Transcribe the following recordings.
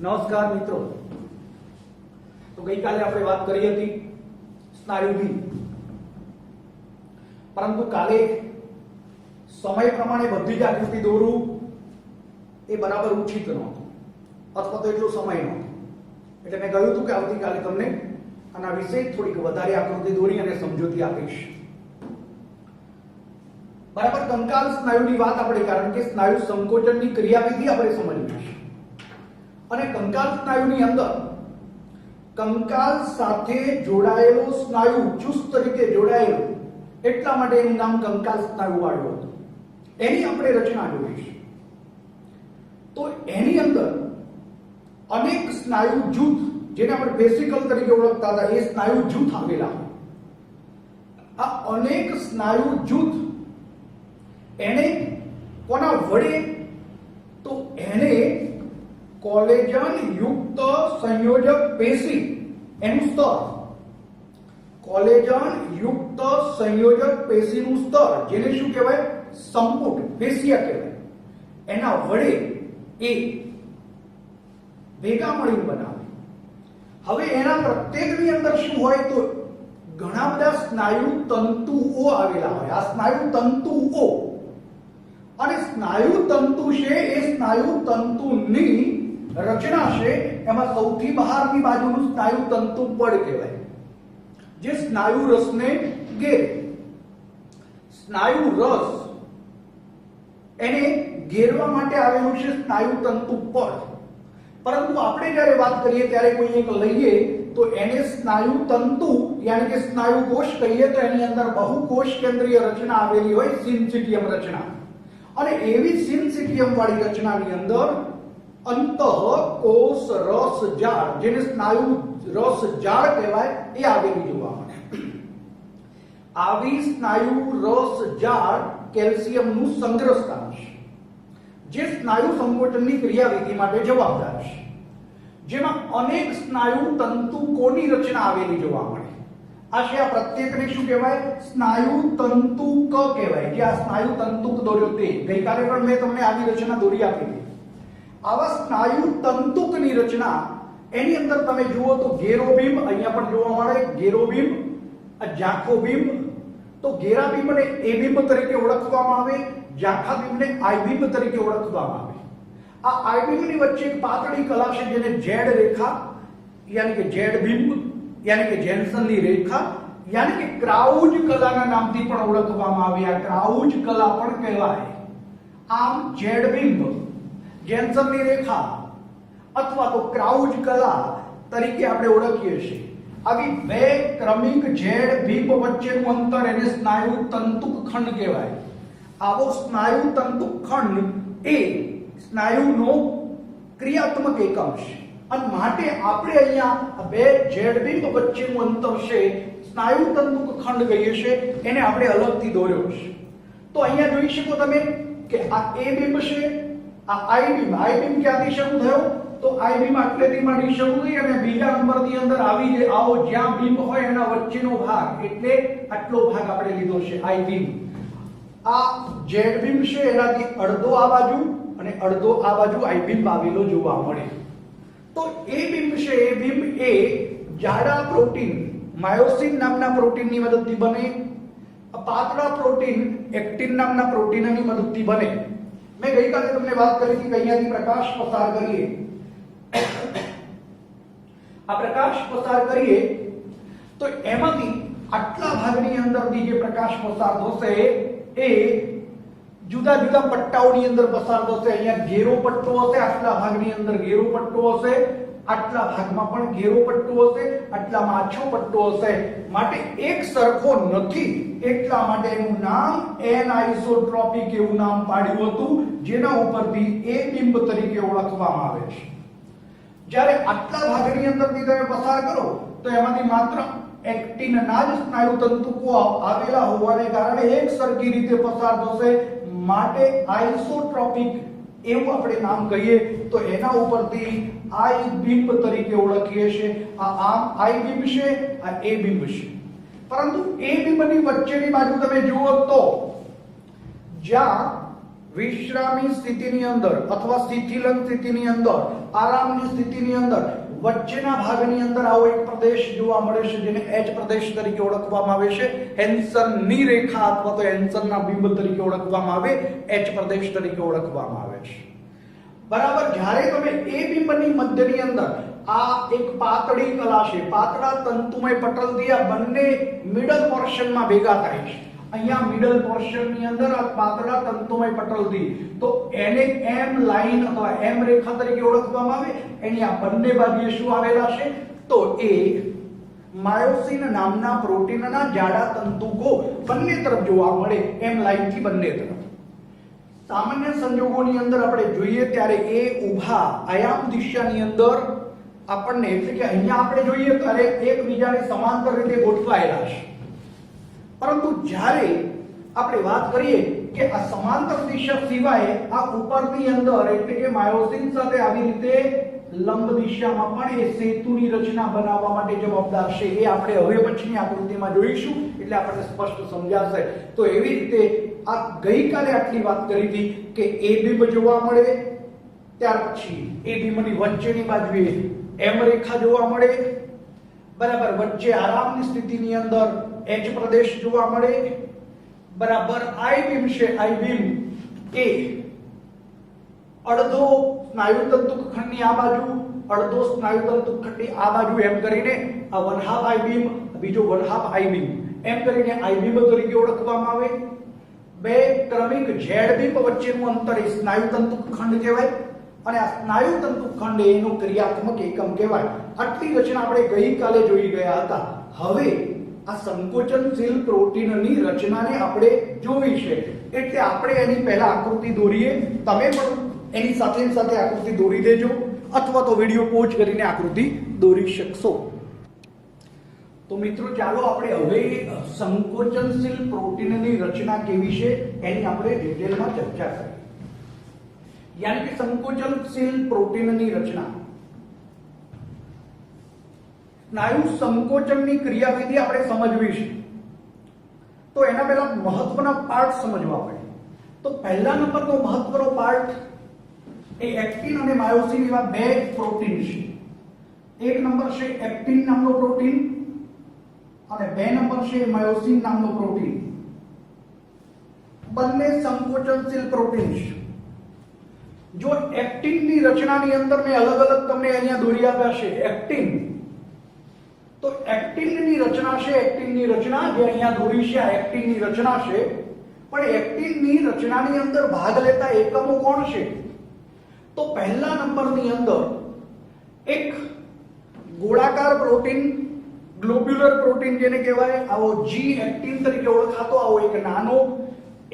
નમસ્કાર મિત્રો, તો ગઈકાલે આપણે વાત કરી હતી સ્નાયુની, પરંતુ કાલે સમય પ્રમાણે બધી જ આકૃતિ દોરવું એ બરાબર ઉચિત નહોતું, અથવા તો એટલો સમય નહોતો. એટલે મેં કહ્યું હતું કે આવતીકાલે તમને આના વિશે થોડીક વધારે આકૃતિ દોરી અને સમજૂતી આપીશ. બરાબર, કંકાલ સ્નાયુની વાત આપણે, કારણ કે સ્નાયુ સંકોચનની ક્રિયાવિધિ આપણે સમજવી છે. અને કંકાલ સ્નાયુની અંદર કંકાલ સાથે જોડાયેલો સ્નાયુ ચુસ્ત રીતે જોડાયેલો, એટલા માટે એનું નામ કંકાલ સ્નાયુ વાળું હતું. એની આપણે રચના જોઈશું. તો એની અંદર અનેક સ્નાયુ જૂથ, જેને આપણે વેસિકલ તરીકે ઓળખતા હતા, એ સ્નાયુ જૂથ આવેલા. આ અનેક સ્નાયુ જૂથ એને કોના વડે, તો એને કોલેજન યુક્ત સંયોજક પેશી, એનું સ્તર, કોલેજન યુક્ત સંયોજક પેશીનું સ્તર, જેને શું કહેવાય, સંપુટ પેશિયા કહેવાય, એના વડે એ ભેગા મળીને બનાવે. હવે એના પ્રત્યેકની અંદર શું હોય, તો ઘણા બધા સ્નાયુ તંતુઓ આવેલા હોય. આ સ્નાયુ તંતુઓ, અને સ્નાયુ તંતુ છે એ સ્નાયુ તંતુની રચના છે. એમાં સૌથી બહારની બાજુનું સ્નાયુ તંતુ પડ કહેવાય, જે સ્નાયુ રસને ઘેરે. સ્નાયુ રસ એને ઘેરવા માટે આવેલું છે સ્નાયુ તંતુ પડ. પરંતુ આપણે જ્યારે વાત કરીએ ત્યારે કોઈ એક લઈએ તો એને સ્નાયુ તંતુ યાની કે સ્નાયુ કોષ કહીએ, તો એની અંદર બહુકોષ કેન્દ્રીય રચના આવેલી હોય, સિન્સિટિયમ રચના. અને એવી સિન્સિટિયમ વાળી રચનાની અંદર અંતઃ કોષ રસ જાળ, જેને સ્નાયુ રસ જાળ કહેવાય, એ આવેલી જોવા મળે. આવી સ્નાયુ રસ જાળ કેલ્શિયમનું સંગ્રહ સ્થાન છે, જે સ્નાયુ સંકોચનની ક્રિયાવિધિ માટે જવાબદાર છે. જેમાં અનેક સ્નાયુ તંતુકોની રચના આવેલી જોવા મળે. આ છે, આ પ્રત્યેકને શું કહેવાય, સ્નાયુ તંતુક કહેવાય. જે આ સ્નાયુ તંતુક દોર્યો તે ગઈકાલે પણ મેં તમને આવી રચના દોરી આપી હતી. આવા સ્નાયુ તંતુકની રચના, એની અંદર તમે જુઓ તો ગેરોબીમ અહીંયા પણ જોવા મળે, ગેરોબીમ, જાખોબીમ. તો ગેરાબીમને એ બીમ તરીકે ઓળખવામાં આવે, જાખાબીમને આઈ બીમ તરીકે ઓળખવામાં આવે. આ આઈ બીમની વચ્ચે એક પાતળી કલા છે, જેને ઝેડ રેખા યાની કે ઝેડ બીમ યાની કે જેન્સનની રેખા યાની કે ક્રાઉજ કલાના નામથી પણ ઓળખવામાં આવે. આ ક્રાઉજ કલા પણ કહેવાય. આમ ઝેડ બીમ, જેન્સનની રેખા અથવા તો ક્રાઉજ કલા તરીકે આપણે ઓળખીએ છીએ. આવી બે ક્રમિક ઝેડ બીમ વચ્ચેનું અંતર એને સ્નાયુ તંતુક ખંડ કહેવાય. આવો સ્નાયુ તંતુક ખંડ એ સ્નાયુનો ક્રિયાત્મક એકમ છે. અને માટે આપણે અહીંયા બે ઝેડ બીમ વચ્ચેનું અંતર છે, સ્નાયુ તંતુક ખંડ કહીએ છીએ, એને આપણે અલગથી દોર્યો છે. તો અહીંયા જોઈ શકો તમે કે આ એ બીમ છે, આ આઈ બીમ. આઈ બીમ ક્યાંથી શરૂ થયો, તો આઈ બીમ આટલેથી માંડી શરૂ થઈ અને બીજા નંબરની અંદર આવી આવો જ્યાં બીમ હોય એના વચ્ચેનો ભાગ, એટલે આટલો ભાગ આપણે લીધો છે આઈ બીમ. આ ઝેડ બીમ છે, એનાથી અડધો આ બાજુ અને અડધો આ બાજુ આઈ બીમ આવેલો જોવા મળે. તો એ બીમ છે, એ બીમ એ જાડા પ્રોટીન માયોસિન નામના પ્રોટીનની મદદથી બને, પાતળા પ્રોટીન એક્ટિન નામના પ્રોટીનની મદદથી બને. મેં ગઈકાલે તમને વાત કરી હતી કે અહીંયાથી પ્રકાશ પસાર કરીએ, આ પ્રકાશ પસાર કરીએ તો એમાંથી આટલા ભાગની અંદરથી જે પ્રકાશ પસાર થશે એ જુદા જુદા પટ્ટાઓની અંદર પસાર થશે. અહીંયા ઘેરો પટ્ટો હશે, આટલા ભાગની અંદર ઘેરો પટ્ટો હશે, આટલા ભાગમાં પણ ઘેરો પટ્ટો હશે, આટલામાં આછો પટ્ટો હશે. માટે એક સરખો નથી, એટલા માટે એનું નામ એનઆઇસોટ્રોપિક એવું નામ પાડ્યું હતું, જેના ઉપરથી એ બિંબ તરીકે ઓળખવામાં આવે છે. જ્યારે આટલા ભાગની અંદરથી તમે પસાર કરો તો એમાંથી માત્ર એક્ટિનના જ સ્નાયુ તંતુકો આવેલા હોવાને કારણે એક સરખી રીતે પસાર થશે. માટે આઇસોટ્રોપિક એવું આપણે નામ કહીએ તો એના ઉપરથી આઈ બીમ તરીકે ઓળખીએ છીએ. આ આઈ બીમ છે, આ એ બીમ છે. પરંતુ એ બીમની વચ્ચેની બાજુ તમે જુઓ તો જ્યાં વિશ્રામી સ્થિતિની અંદર અથવા શિથિલન સ્થિતિની અંદર, આરામની સ્થિતિની અંદર વચ્ચેના ભાગની અંદર આવો એક પ્રદેશ જોવા મળે છે જેને એચ પ્રદેશ તરીકે ઓળખવામાં આવે છે. હેન્સનની રેખા અથવા તો હેન્સનના બિંબ તરીકે ઓળખવામાં આવે, એચ પ્રદેશ તરીકે ઓળખવામાં આવે છે. બરાબર. જ્યારે તમે એ બિંબની મધ્યની અંદર આ એક પાતળી કલા છે, પાતળા તંતુમય પટલથી આ બંને મિડલ પોર્શનમાં ભેગા થાય છે. અહીંયા મિડલ પોર્શનની અંદર આ પાતળા તંતુમય પટલથી, તો એને એમ લાઈન અથવા એમ રેખા તરીકે ઓળખવામાં આવે. એની આ બંને બાજુએ શું આવેલા છે? તો એ માયોસિન નામના પ્રોટીનના જાડા તંતુકો બંને તરફ જોવા મળે, એમ લાઈનથી બંને તરફ. સામાન્ય સંજોગોની અંદર આપણે જોઈએ ત્યારે એ ઊભા આયામ દિશાની અંદર આપણને, એટલે કે અહીંયા આપણે જોઈએ ત્યારે એકબીજાને સમાંતર રીતે ગોઠવાયેલા છે. પરંતુ જ્યારે આપણે વાત કરીએ કે આ સમાંતર દિશા સિવાય આ ઉપરની અંદર, એટલે કે માયોસિન સાથે આવી રીતે લંબ દિશામાં પણ એ સેતુની રચના બનાવવા માટે જવાબદાર છે. એ આપણે હવે પછીની આકૃતિમાં જોઈશું એટલે આપણને સ્પષ્ટ સમજાશે. તો એવી રીતે આ ગઈકાલે આટલી વાત કરી હતી કે એ બિંબ જોવા મળે, ત્યાર પછી એ બિંબની વચ્ચેની બાજુએ એમ રેખા જોવા મળે, બરાબર. વચ્ચે આરામની સ્થિતિની અંદર એચ પ્રદેશ જોવા મળે, બરાબર. આઈ બીમ છે, આઈ બીમ એ અડધો સ્નાયુતંતુખંડની આ બાજુ, અડધો સ્નાયુતંતુખંડની આ બાજુ, એમ કરીને આ વન હાફ આઈ બીમ, બીજો વન હાફ આઈ બીમ, એમ કરીને આઈ બીમ તરીકે ઓળખવામાં આવે. બે ક્રમિક ઝેડ બીમ વચ્ચેનું અંતર એ સ્નાયુતંતુખંડ કહેવાય અને આ સ્નાયુતંતુખંડ એનું ક્રિયાત્મક એકમ કહેવાય. આટલી રચના આપણે ગઈકાલે જોઈ ગયા હતા. હવે આ સંકોચનશીલ પ્રોટીનની રચનાને આપણે જોવી છે, એટલે આપણે એની પહેલા આકૃતિ દોરીએ. તમે પણ એની સાથે સાથે આકૃતિ દોરી દેજો અથવા તો વિડિયો પોઝ કરીને આકૃતિ દોરી શકશો. તો મિત્રો ચાલો આપણે હવે સંકોચનશીલ પ્રોટીનની રચના કેવી છે એની આપણે ડિટેલમાં ચર્ચા કરીએ. યાની કે સંકોચનશીલ પ્રોટીનની રચના, સ્નાયુ સંકોચનની ક્રિયાવિધિ આપણે સમજવી છે. તો એના પહેલા મહત્વના પાર્ટ સમજવા પડે. તો પહેલા નંબરનો મહત્વનો પાર્ટ એ એક્ટિન અને માયોસિન એવા બે પ્રોટીન છે. એક નંબર છે એક્ટિન નામનો પ્રોટીન અને બે નંબર છે માયોસિન નામનો પ્રોટીન. બંને સંકોચનશીલ પ્રોટીન છે. જો એક્ટિનની રચનાની અંદર મેં અલગ અલગ તમને અહીંયા દોરી આપ્યા છે. એક્ટિન, તો એક્ટિનની રચના છે, એક્ટિનની રચના જે અહીંયા દોરી છે આ એક્ટિનની રચના છે. પણ એક્ટિનની રચનાની અંદર ભાગ લેતા એકમો કોણ છે? તો પહેલા નંબરની અંદર એક ગોળાકાર પ્રોટીન, ગ્લોબ્યુલર પ્રોટીન જેને કહેવાય, આવો જી એક્ટિન તરીકે ઓળખાતો આવો એક નાનો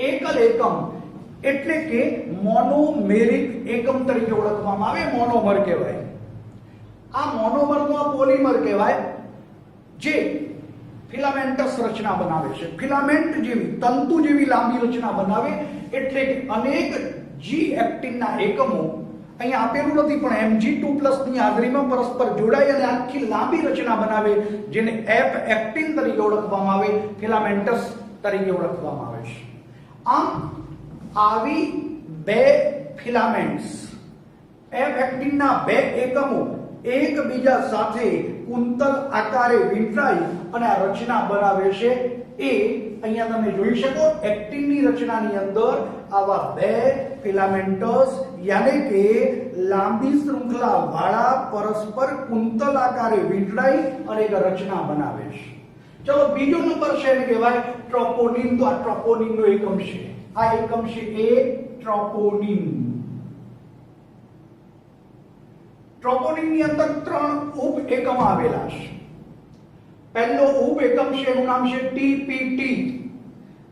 એકલ એકમ, એટલે કે મોનોમેરિક એકમ તરીકે ઓળખવામાં આવે, મોનોમર કહેવાય. આ મોનોમરનો આ પોલિમર કહેવાય જે ફિલામેન્ટસ રચના બનાવે છે. ફિલામેન્ટ જેવી, તંતુ જેવી લાંબી રચના બનાવે, એટલે કે અનેક જી એક્ટિનના એકમો અહીંયા આપેલું નથી પણ Mg2+ ની હાજરીમાં પરસ્પર જોડાય અને આખી લાંબી રચના બનાવે, જેને એફ એક્ટિન તરીકે ઓળખવામાં આવે, ફિલામેન્ટસ તરીકે ઓળખવામાં આવે છે. આમ આવી બે ફિલામેન્ટ્સ, એફ એક્ટિનના બે એકમો એકબીજા સાથે કુંતલ આકારે વીંટળાઈ અને આ રચના બનાવે છે. એ અહીંયા તમે જોઈ શકો, એક્ટિનની રચનાની અંદર આવા બે ફિલામેન્ટસ યાને કે લાંબી શૃંખલા વાળા પરસ્પર કુંતલ આકારે વીંટળાઈ અને એક રચના બનાવે છે. ચલો બીજો નંબર છે એને કહેવાય ટ્રોપોનિન. તો આ ટ્રોપોનિનનો એકમ છે, આ એકમ છે એ ટ્રોપોનિન. ટ્રોપોનિનની અંદર 3 ઉપ એકમ આવેલા છે. પહેલો ઉપ એકમ છે એનું નામ છે ટીપીટી,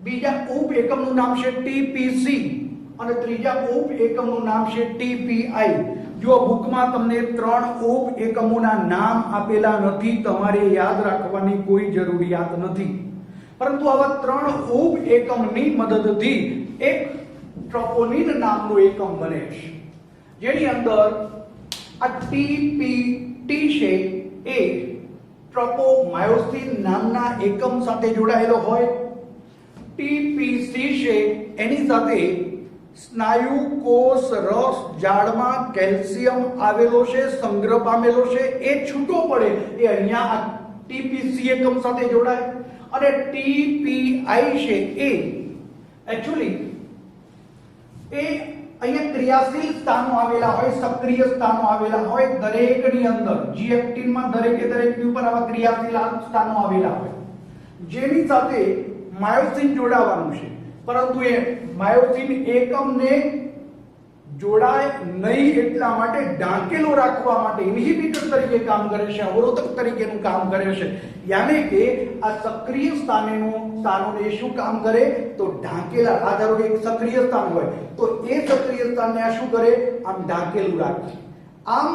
બીજા ઉપ એકમનું નામ છે ટીપીસી અને ત્રીજા ઉપ એકમનું નામ છે ટીપીઆઈ. જો બુકમાં તમને 3 ઉપ એકમોના નામ આપેલા નથી, તમારે યાદ રાખવાની કોઈ જરૂરિયાત નથી, પરંતુ આવા 3 ઉપ એકમની મદદથી એક ટ્રોપોનિન નામનું એકમ બને છે, જેની અંદર આ ટીપીટી છે એ ટ્રોપોમાયોસિન નામના એકમ સાથે જોડાયેલો હોય, ટીપીસી છે એની સાથે સ્નાયુ કોષ રસ જાળમાં કેલ્શિયમ આવેલો છે, સંગ્રહ પામેલો છે, એ છૂટો પડે એ અહીંયા આ ટીપીસી એકમ સાથે જોડાય. અને ટીપીઆઈ છે એ એકચ્યુઅલી એ અહીંયા ક્રિયાશીલ સ્થાનો આવેલા હોય, સક્રિય સ્થાનો આવેલા હોય દરેકની અંદર. જી એક્ટિનમાં દરેકે દરેકની ઉપર આવા ક્રિયાશીલ સ્થાનો આવેલા હોય જેની સાથે માયોસિન જોડાવાનું છે. પરંતુ એ માયોસિન એકમને જોડાય નહીં એટલા માટે ઢાંકેલો રાખવા માટે ઇન્હિબિટર તરીકે કામ કરે છે, અવરોધક તરીકેનું કામ કરે છે. યાને કે આ સક્રિય સ્થાનોને શું કામ કરે તો ઢાંકેલા. આ ધારો કે એક સક્રિય સ્થાન હોય તો એ સક્રિય સ્થાનને આ શું કરે આમ ઢાંકેલું રાખે. આમ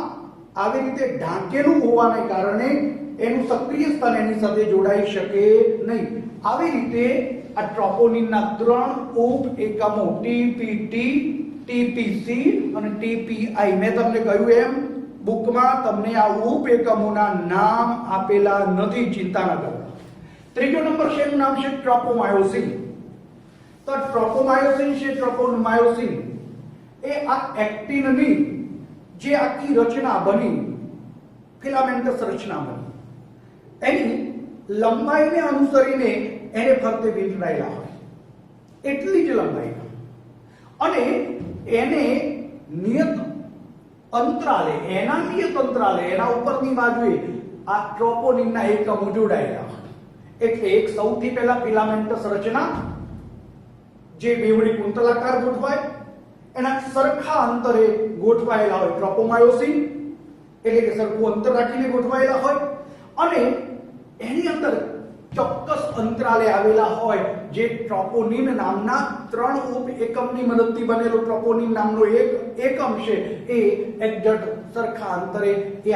આવી રીતે ઢાંકેલું હોવાને કારણે એનું સક્રિય સ્થાન એની સાથે જોડાઈ શકે નહીં. આવી રીતે આ ટ્રોપોનિનના 3 ઉપ એકમો ટીપીટી, ટીપીસી અને ટીપીઆઈ, મેં તમને કહ્યું એમ બુકમાં તમને આ ઉપ એકમોના નામ આપેલા નથી, ચિંતા ન કરો. ત્રીજો નંબર છે એનું નામ છે ટ્રોપોમાયોસિન. તો ટ્રોપોમાયોસિન છે, ટ્રોપોમાયોસિન એ આ એક્ટિનની જે આખી રચના બની, ફિલામેન્ટસ રચના બની, એની લંબાઈને અનુસરીને એને ફરતે વીંટળાયેલા હોય એટલી જ લંબાઈના, અને એને નિયત અંતરાલે એના ઉપરની બાજુએ આ ટ્રોપોનિનના એકમો જોડાયેલા હોય. એટલે એક સૌથી પહેલા ફિલામેન્ટસ રચના જે બેવડી કુંતલાકાર ગોઠવાય એના સરખા અંતરે ગોઠવાયેલા હોય ટ્રોપોમાયોસિન, એટલે કે સરખું અંતર રાખીને ગોઠવાયેલા હોય, અને એની અંદર ચોક્કસ અંતરાલે આવેલા હોય જે ટ્રોપોનિન નામના 3 ઉપ એકમની મદદથી બનેલો ટ્રોપોનિન નામનો એક એકમ છે એ એક્ઝેક્ટ સરખા અંતરે એ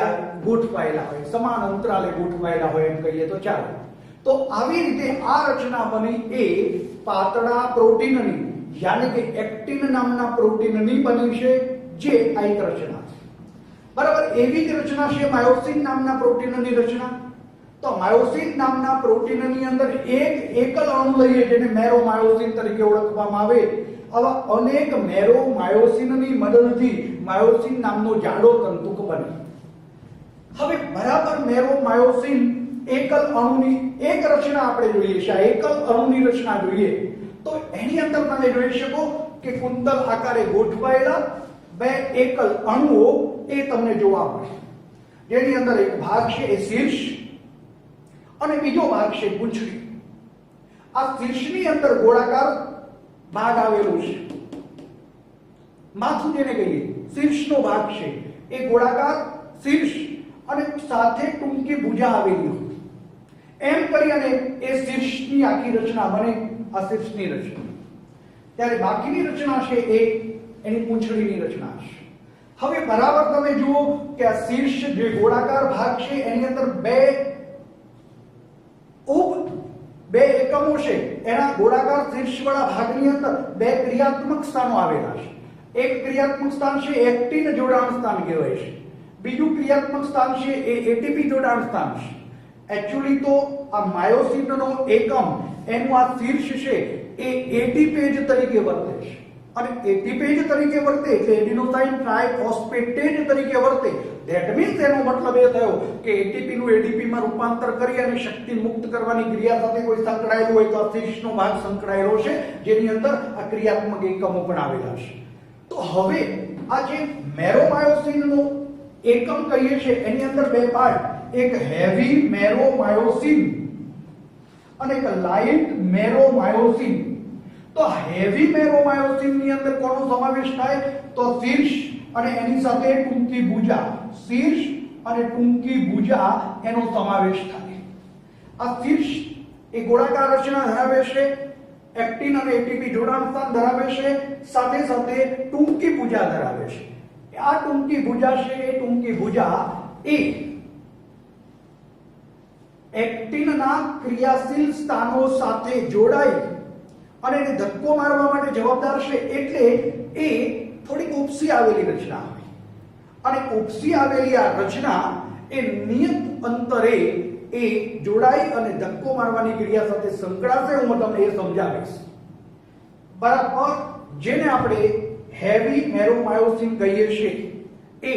ગોઠવાયેલા હોય, સમાન અંતરાલે ગોઠવાયેલા હોય એમ કહીએ તો ચાલે. તો આવી રીતે આ રચના બની એ પાતળા પ્રોટીનની, યાને કે એક્ટિન નામના પ્રોટીનની બની છે, જે આ એક રચના છે. બરાબર. એવી જ રચના છે માયોસિન નામના પ્રોટીનની રચના. તો માયોસિન નામના પ્રોટીનની અંદર એક એકલ અણુ લઈએ જેને મેરોમાયોસિન તરીકે ઓળખવામાં આવે. આવા અનેક મેરોમાયોસિનની મદદથી માયોસિન નામનો જાડો તંતુક બને. હવે બરાબર મેરોમાયોસિન એકલ અણુની એક રચના આપણે જોઈએ છે. આ એકલ અણુની રચના જોઈએ તો એની અંદર તમે જોઈ શકો કે કુંતલ આકારે ગોઠવાયેલા 2 એકલ અણુઓ એ તમને જોવા મળે, જેની અંદર એક ભાગ છે એ શીર્ષ અને બીજો ભાગ છે પૂંછડી. આ શીર્ષની અંદર ગોળાકાર ભાગ આવેલો છે, માથું જેને કહીએ શીર્ષનો ભાગ છે એ ગોળાકાર શીર્ષ અને સાથે ટૂંકી ભુજા આવેલી હોય. એમ કરી અને એ શીર્ષની આખી રચના બને, આ શીર્ષની રચના. ત્યારે બાકીની રચના છે એ એની પૂંછડીની રચના છે. હવે બરાબર તમે જુઓ કે આ શીર્ષ જે ગોળાકાર ભાગ છે એની અંદર 2 એકમો છે. એના ગોળાકાર શીર્ષવાળા ભાગની અંદર 2 ક્રિયાત્મક સ્થાનો આવેલા છે. એક ક્રિયાત્મક સ્થાન છે એક્ટિન જોડાણ સ્થાન કહેવાય છે, બીજું ક્રિયાત્મક સ્થાન છે એ એટીપી જોડાણ સ્થાન છે. એકચ્યુઅલી તો આ માયોસિનનો એકમ એનું આ શીર્ષ છે એ એટીપેજ તરીકે વર્તે છે, અને એટીપેજ તરીકે વર્તે એટલે એડિનોસાઇન ટ્રાઇફોસ્ફેટેજ તરીકે વર્તે. ધેટ મીન્સ એનો મતલબ એ થયો કે એટીપી નું એડીપી માં રૂપાંતર કરી અને શક્તિ મુક્ત કરવાની ક્રિયા સાથે કોઈ સંકળાયેલું હોય તો આ શીર્ષનો ભાગ સંકળાયેલો છે, જેની અંદર આ ક્રિયાત્મક એકમો પણ આવેલા છે. તો હવે આ જે મેરોમાયોસિનનો એકમ કહીએ છીએ એની અંદર 2 પાર્ટ, એક હેવી મેરોમાયોસિન અને એક લાઇટ મેરોમાયોસિન. તો હેવી મેરોમાયોસિન ની અંદર કોનો સમાવેશ થાય તો શીર્ષ અને એની સાથે ટૂંકી ભુજા, શીર્ષ અને ટૂંકી ભુજા એનો સમાવેશ થાય. આ શીર્ષ એ ગોળાકાર રચના ધરાવે છે, એક્ટિન અને એટીપી જોડાણ સ્થાન ધરાવે છે, સાથે સાથે ટૂંકી ભુજા ધરાવે છે. આ ટૂંકી ભુજા છે એ ટૂંકી ભુજા એ એક્ટિનના ક્રિયાશીલ સ્થાનો સાથે જોડાઈ અને એને ધક્કો મારવા માટે જવાબદાર છે. એટલે એ થોડીક ઉપસી આવેલી રચના હોય, અને ઉપસી આવેલી આ રચના એ નિયત અંતરે એ જોડાઈ અને ધક્કો મારવાની ક્રિયા સાથે સંકળાશે. હું તમને એ સમજાવીશ. બરાબર. જેને આપણે હેવી નેરોમાયોસિન કહીએ છીએ એ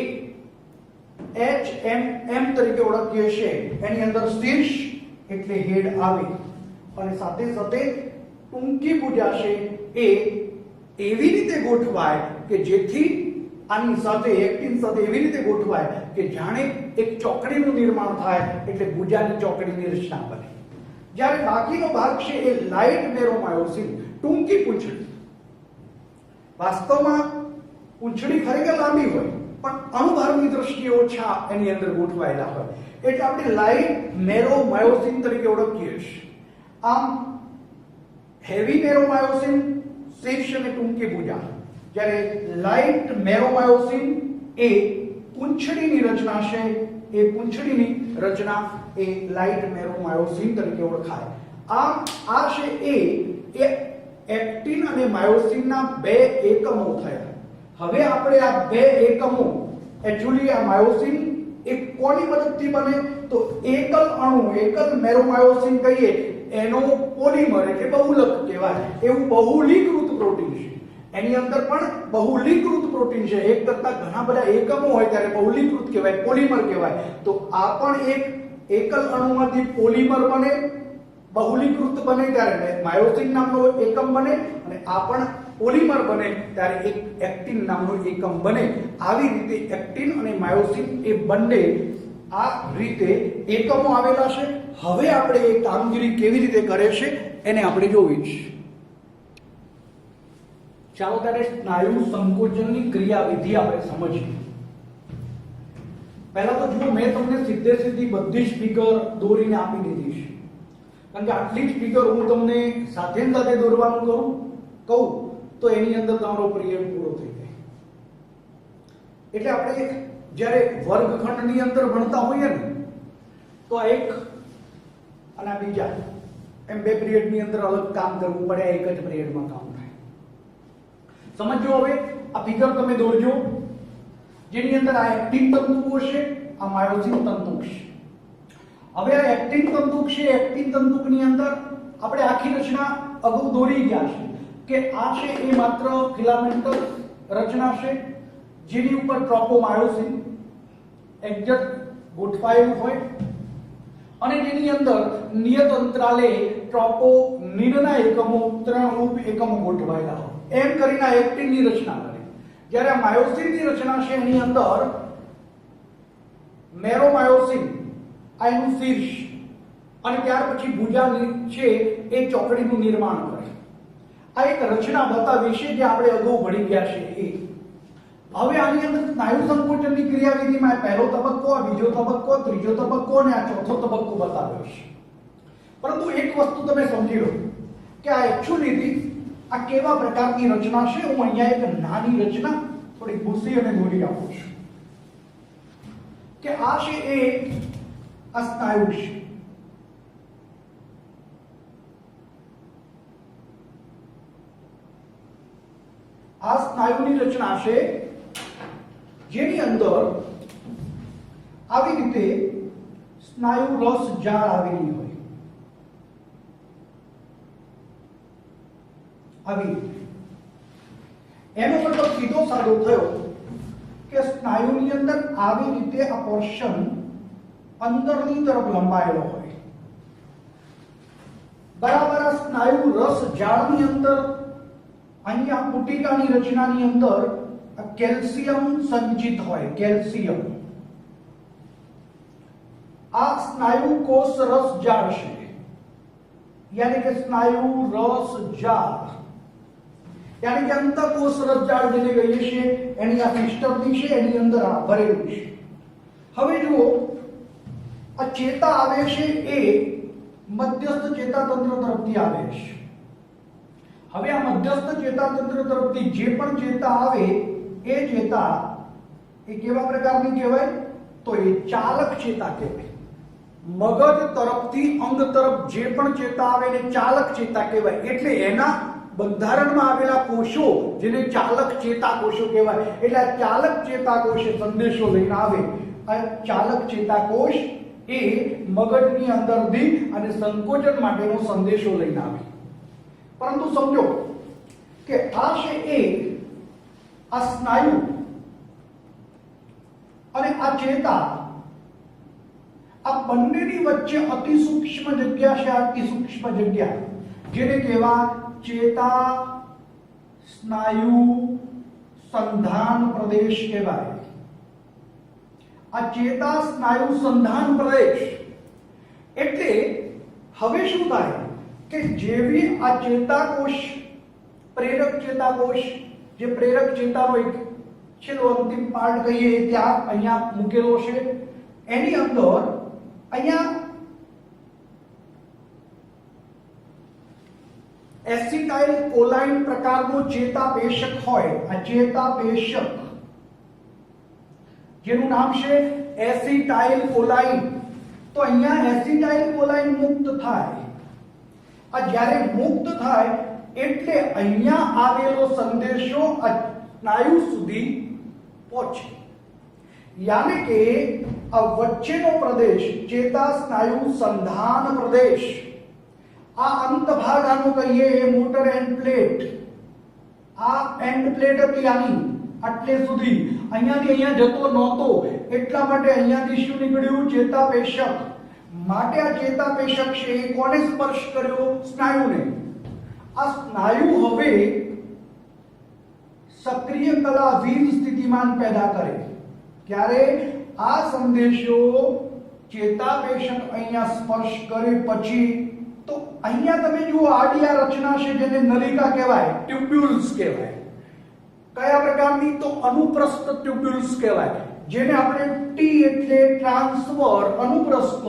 HMM તરીકે ઓળખીએ છીએ. એની અંદર શીર્ષ એટલે હેડ આવે અને સાથે સાથે ટૂંકી ભુજા છે એ એવી રીતે ગોઠવાય કે જેથી આની સાથે એક્ટિન સાથે એવી રીતે ગોઠવાય કે જાણે એક ચોકડીનું નિર્માણ થાય એટલે ભુજાની ચોકડીની રચના બને. જ્યારે બાકીનો ભાગ છે એ લાઇટ નેરોમાયોસિન ટૂંકી પૂંછડી. વાસ્તવમાં પૂંછડી ખરેખર લાંબી હોય પણ અણુભારની દ્રષ્ટિએ ઓછા એની અંદર ગોઠવાયેલા હોય એટલે આપણે લાઇટ નેરોમાયોસિન તરીકે ઓળખીએ છીએ. આમ હેવી નેરોમાયોસિન શીર્ષ અને ટૂંકી ભુજા, જ્યારે લાઇટ નેરોમાયોસિન એ પૂંછડીની રચના છે એ પૂંછડીની રચના એ લાઇટ નેરોમાયોસિન તરીકે ઓળખાય. આ છે એ એક્ટિન અને માયોસિનના બે એકમો થયા. હવે આપણે આ બે એકમો એકચ્યુઅલી આ માયોસિન એ કોની મદદથી બને તો એકલ અણુ એકલ નેરોમાયોસિન કહીએ એનો પોલિમર એટલે બહુલક કહેવાય. એવું બહુલીકૃત પ્રોટીન છે. એની અંદર પણ બહુલીકૃત પ્રોટીન છે. એક કરતા ઘણા બધા એકમો હોય ત્યારે બહુલીકૃત કહેવાય, પોલિમર કહેવાય. તો આ પણ એક એકલ અણુમાંથી પોલિમર બને, બહુલીકૃત બને ત્યારે માયોસિન નામનો એકમ બને અને આ પણ પોલિમર બને ત્યારે એક એક્ટિન નામનો એકમ બને. આવી રીતે એક્ટિન અને માયોસિન એ બંને આ રીતે એકમો આવેલા છે. હવે આપણે એ કામગીરી કેવી રીતે કરે છે એને આપણે જોવી છે. ચાલો ત્યારે સ્નાયુ સંકોચનની ક્રિયાવિધિ આપણે સમજીએ. પહેલા તો જુઓ, મેં તમને સીધે સીધી બધી જ ફિગર દોરીને આપી દીધી છે. કારણ કે આટલી જ ફિગર હું તમને સાથે સાથે દોરવાનું કહું તો એની અંદર તમારો પિરિયડ પૂરો થઈ જાય. એટલે આપણે જ્યારે વર્ગખંડની અંદર ભણતા હોઈએ ને તો આ એક અને આ બીજા એમ બે પિરિયડની અંદર અલગ કામ કરવું પડે, એક જ પિરિયડમાં કામ થાય. સમજો. હવે આ ફિગર તમે દોરજો જેની અંદર આ એક્ટિન તંતુઓ છે, આ માયોસિન તંતુ છે. હવે આ એક્ટિન તંતુ છે, એક્ટિન તંતુની અંદર આપણે આખી રચના અગાઉ દોરી ગયા છે કે આ છે એ માત્ર ફિલામેન્ટલ રચના છે જેની ઉપર ટ્રોપોમાયોસિન એક્ઝેક્ટ ગોઠવાયેલું હોય અને જેની અંદર નિયત અંતરાલે ટ્રોપોનિનના એકમો, ત્રણ ઉપ એકમો ગોઠવાયેલા હોય. એમ કરીને આ એક્ટિનની રચના કરે. જ્યારે આ માયોસિનની રચના છે એની અંદર નેરોમાયોસિન આ એનું શીર્ષ અને ત્યાર પછી ભુજા છે એ ચોકડીનું નિર્માણ કરે. આ એક રચના બતાવી છે જે આપણે અગાઉ ભણી ગયા છે એ. હવે આની અંદર સ્નાયુ સંકોચનની ક્રિયાવિધિમાં પહેલો તબક્કો, આ બીજો તબક્કો, ત્રીજો તબક્કો અને આ ચોથો તબક્કો બતાવ્યો છે. પરંતુ એક વસ્તુ તમે સમજી લો કે આ એકચ્યુઅલી આ કેવા પ્રકારની રચના છે. હું અહીંયા એક નાની રચના થોડી ભૂસી અને દોરી આપું છું કે આ છે એ આ સ્નાયુ છે. આ સ્નાયુની રચના છે જેની અંદર આવી રીતે સ્નાયુ રસ જાળ આવેલી હોય. આવી રીતે એનો મતલબ સીધો સાદો થયો કે સ્નાયુની અંદર આવી રીતે આ પોર્શન અંદરની તરફ લંબાયેલો હોય. બરાબર આ સ્નાયુ રસ જાળની અંદર અહીંયા પુટિકાની રચનાની અંદર કેલ્શિયમ સંચિત હોય. કેલ્શિયમ આ સ્નાયુ કોષ રસ જાળ છે, યાની કે સ્નાયુ રસ જાળ, યાની કે અંતઃકોષ રસ જાળ જેને કહીએ છીએ એની આ સિસ્ટમની છે, એની અંદર આ ભરેલું છે. હવે જુઓ, આ ચેતા આવે છે એ મધ્યસ્થ ચેતાતંત્ર તરફથી આવે છે. હવે આ મધ્યસ્થ ચેતાતંત્ર તરફથી જે પણ ચેતા આવે એ ચેતા એ કેવા પ્રકારની કહેવાય તો એ ચાલક ચેતા કહેવાય. મગજ તરફથી અંગ તરફ જે પણ ચેતા આવે એને ચાલક ચેતા કહેવાય. એટલે એના બંધારણમાં આવેલા કોષો જેને ચાલક ચેતાકોષો કહેવાય. એટલે આ ચાલક ચેતાકોષે સંદેશો લઈને આવે. આ ચાલક ચેતાકોષ એ મગજની અંદરથી અને સંકોચન માટેનો સંદેશો લઈને આવે. પરંતુ સમજો કે આ છે એ આ સ્નાયુ અને આ ચેતા, આ બંનેની વચ્ચે અતિ સૂક્ષ્મ જગ્યા છે. આ અતિ સૂક્ષ્મ જગ્યા જેને કહેવા ચેતા સ્નાયુ સંધાન પ્રદેશ કહેવાય. આ ચેતા સ્નાયુ સંધાન પ્રદેશ એટલે હવે શું થાય કે જેવી આ ચેતાકોષ, પ્રેરક ચેતાકોષ, જે પ્રેરક ચેતાનો એક છેલ્લો અંતિમ પાર્ટ કહીએ ત્યાં અહીંયા મૂકેલો છે, એની અંદર અહીંયા એસિટાઇલ કોલાઇન પ્રકારનો ચેતાપેશક હોય. આ ચેતાપેશક જેનું નામ છે એસિટાઇલ કોલાઇન. તો અહીંયા એસિટાઇલ કોલાઇન મુક્ત થાય. આ જ્યારે મુક્ત થાય એટલે અહીંયા આવેલો સંદેશો આ સ્નાયુ સુધી પહોંચે. યાની કે આ વચ્ચેનો પ્રદેશ ચેતા સ્નાયુ સંધાન પ્રદેશ, આ અંત ભાગ આનો કહીએ એ મોટર એન્ડ પ્લેટ, આ એન્ડ પ્લેટ હતી આની આટલે સુધી, અહીંયાથી અહીંયા જતો નહોતો એટલા માટે અહીંયાથી શું નીકળ્યું? ચેતાપેશક. માટે આ ચેતાપેશક છે એ કોને સ્પર્શ કર્યો? સ્નાયુને. આ સ્નાયુ હવે સક્રિય કલાવીર સ્થિતિમાન પેદા કરે. ક્યારે? આ સંદેશો ચેતાપેશક અહીંયા સ્પર્શ કરે પછી. તો અહીંયા તમે જુઓ આડી આ રચના છે જેને નલિકા કહેવાય, ટ્યુબ્યુલ્સ કહેવાય. કયા પ્રકારની? તો અનુપ્રસ્થ ટ્યુબ્યુલ્સ કહેવાય, જેને આપણે ટી એટલે ટ્રાન્સફર અનુપ્રસ્થ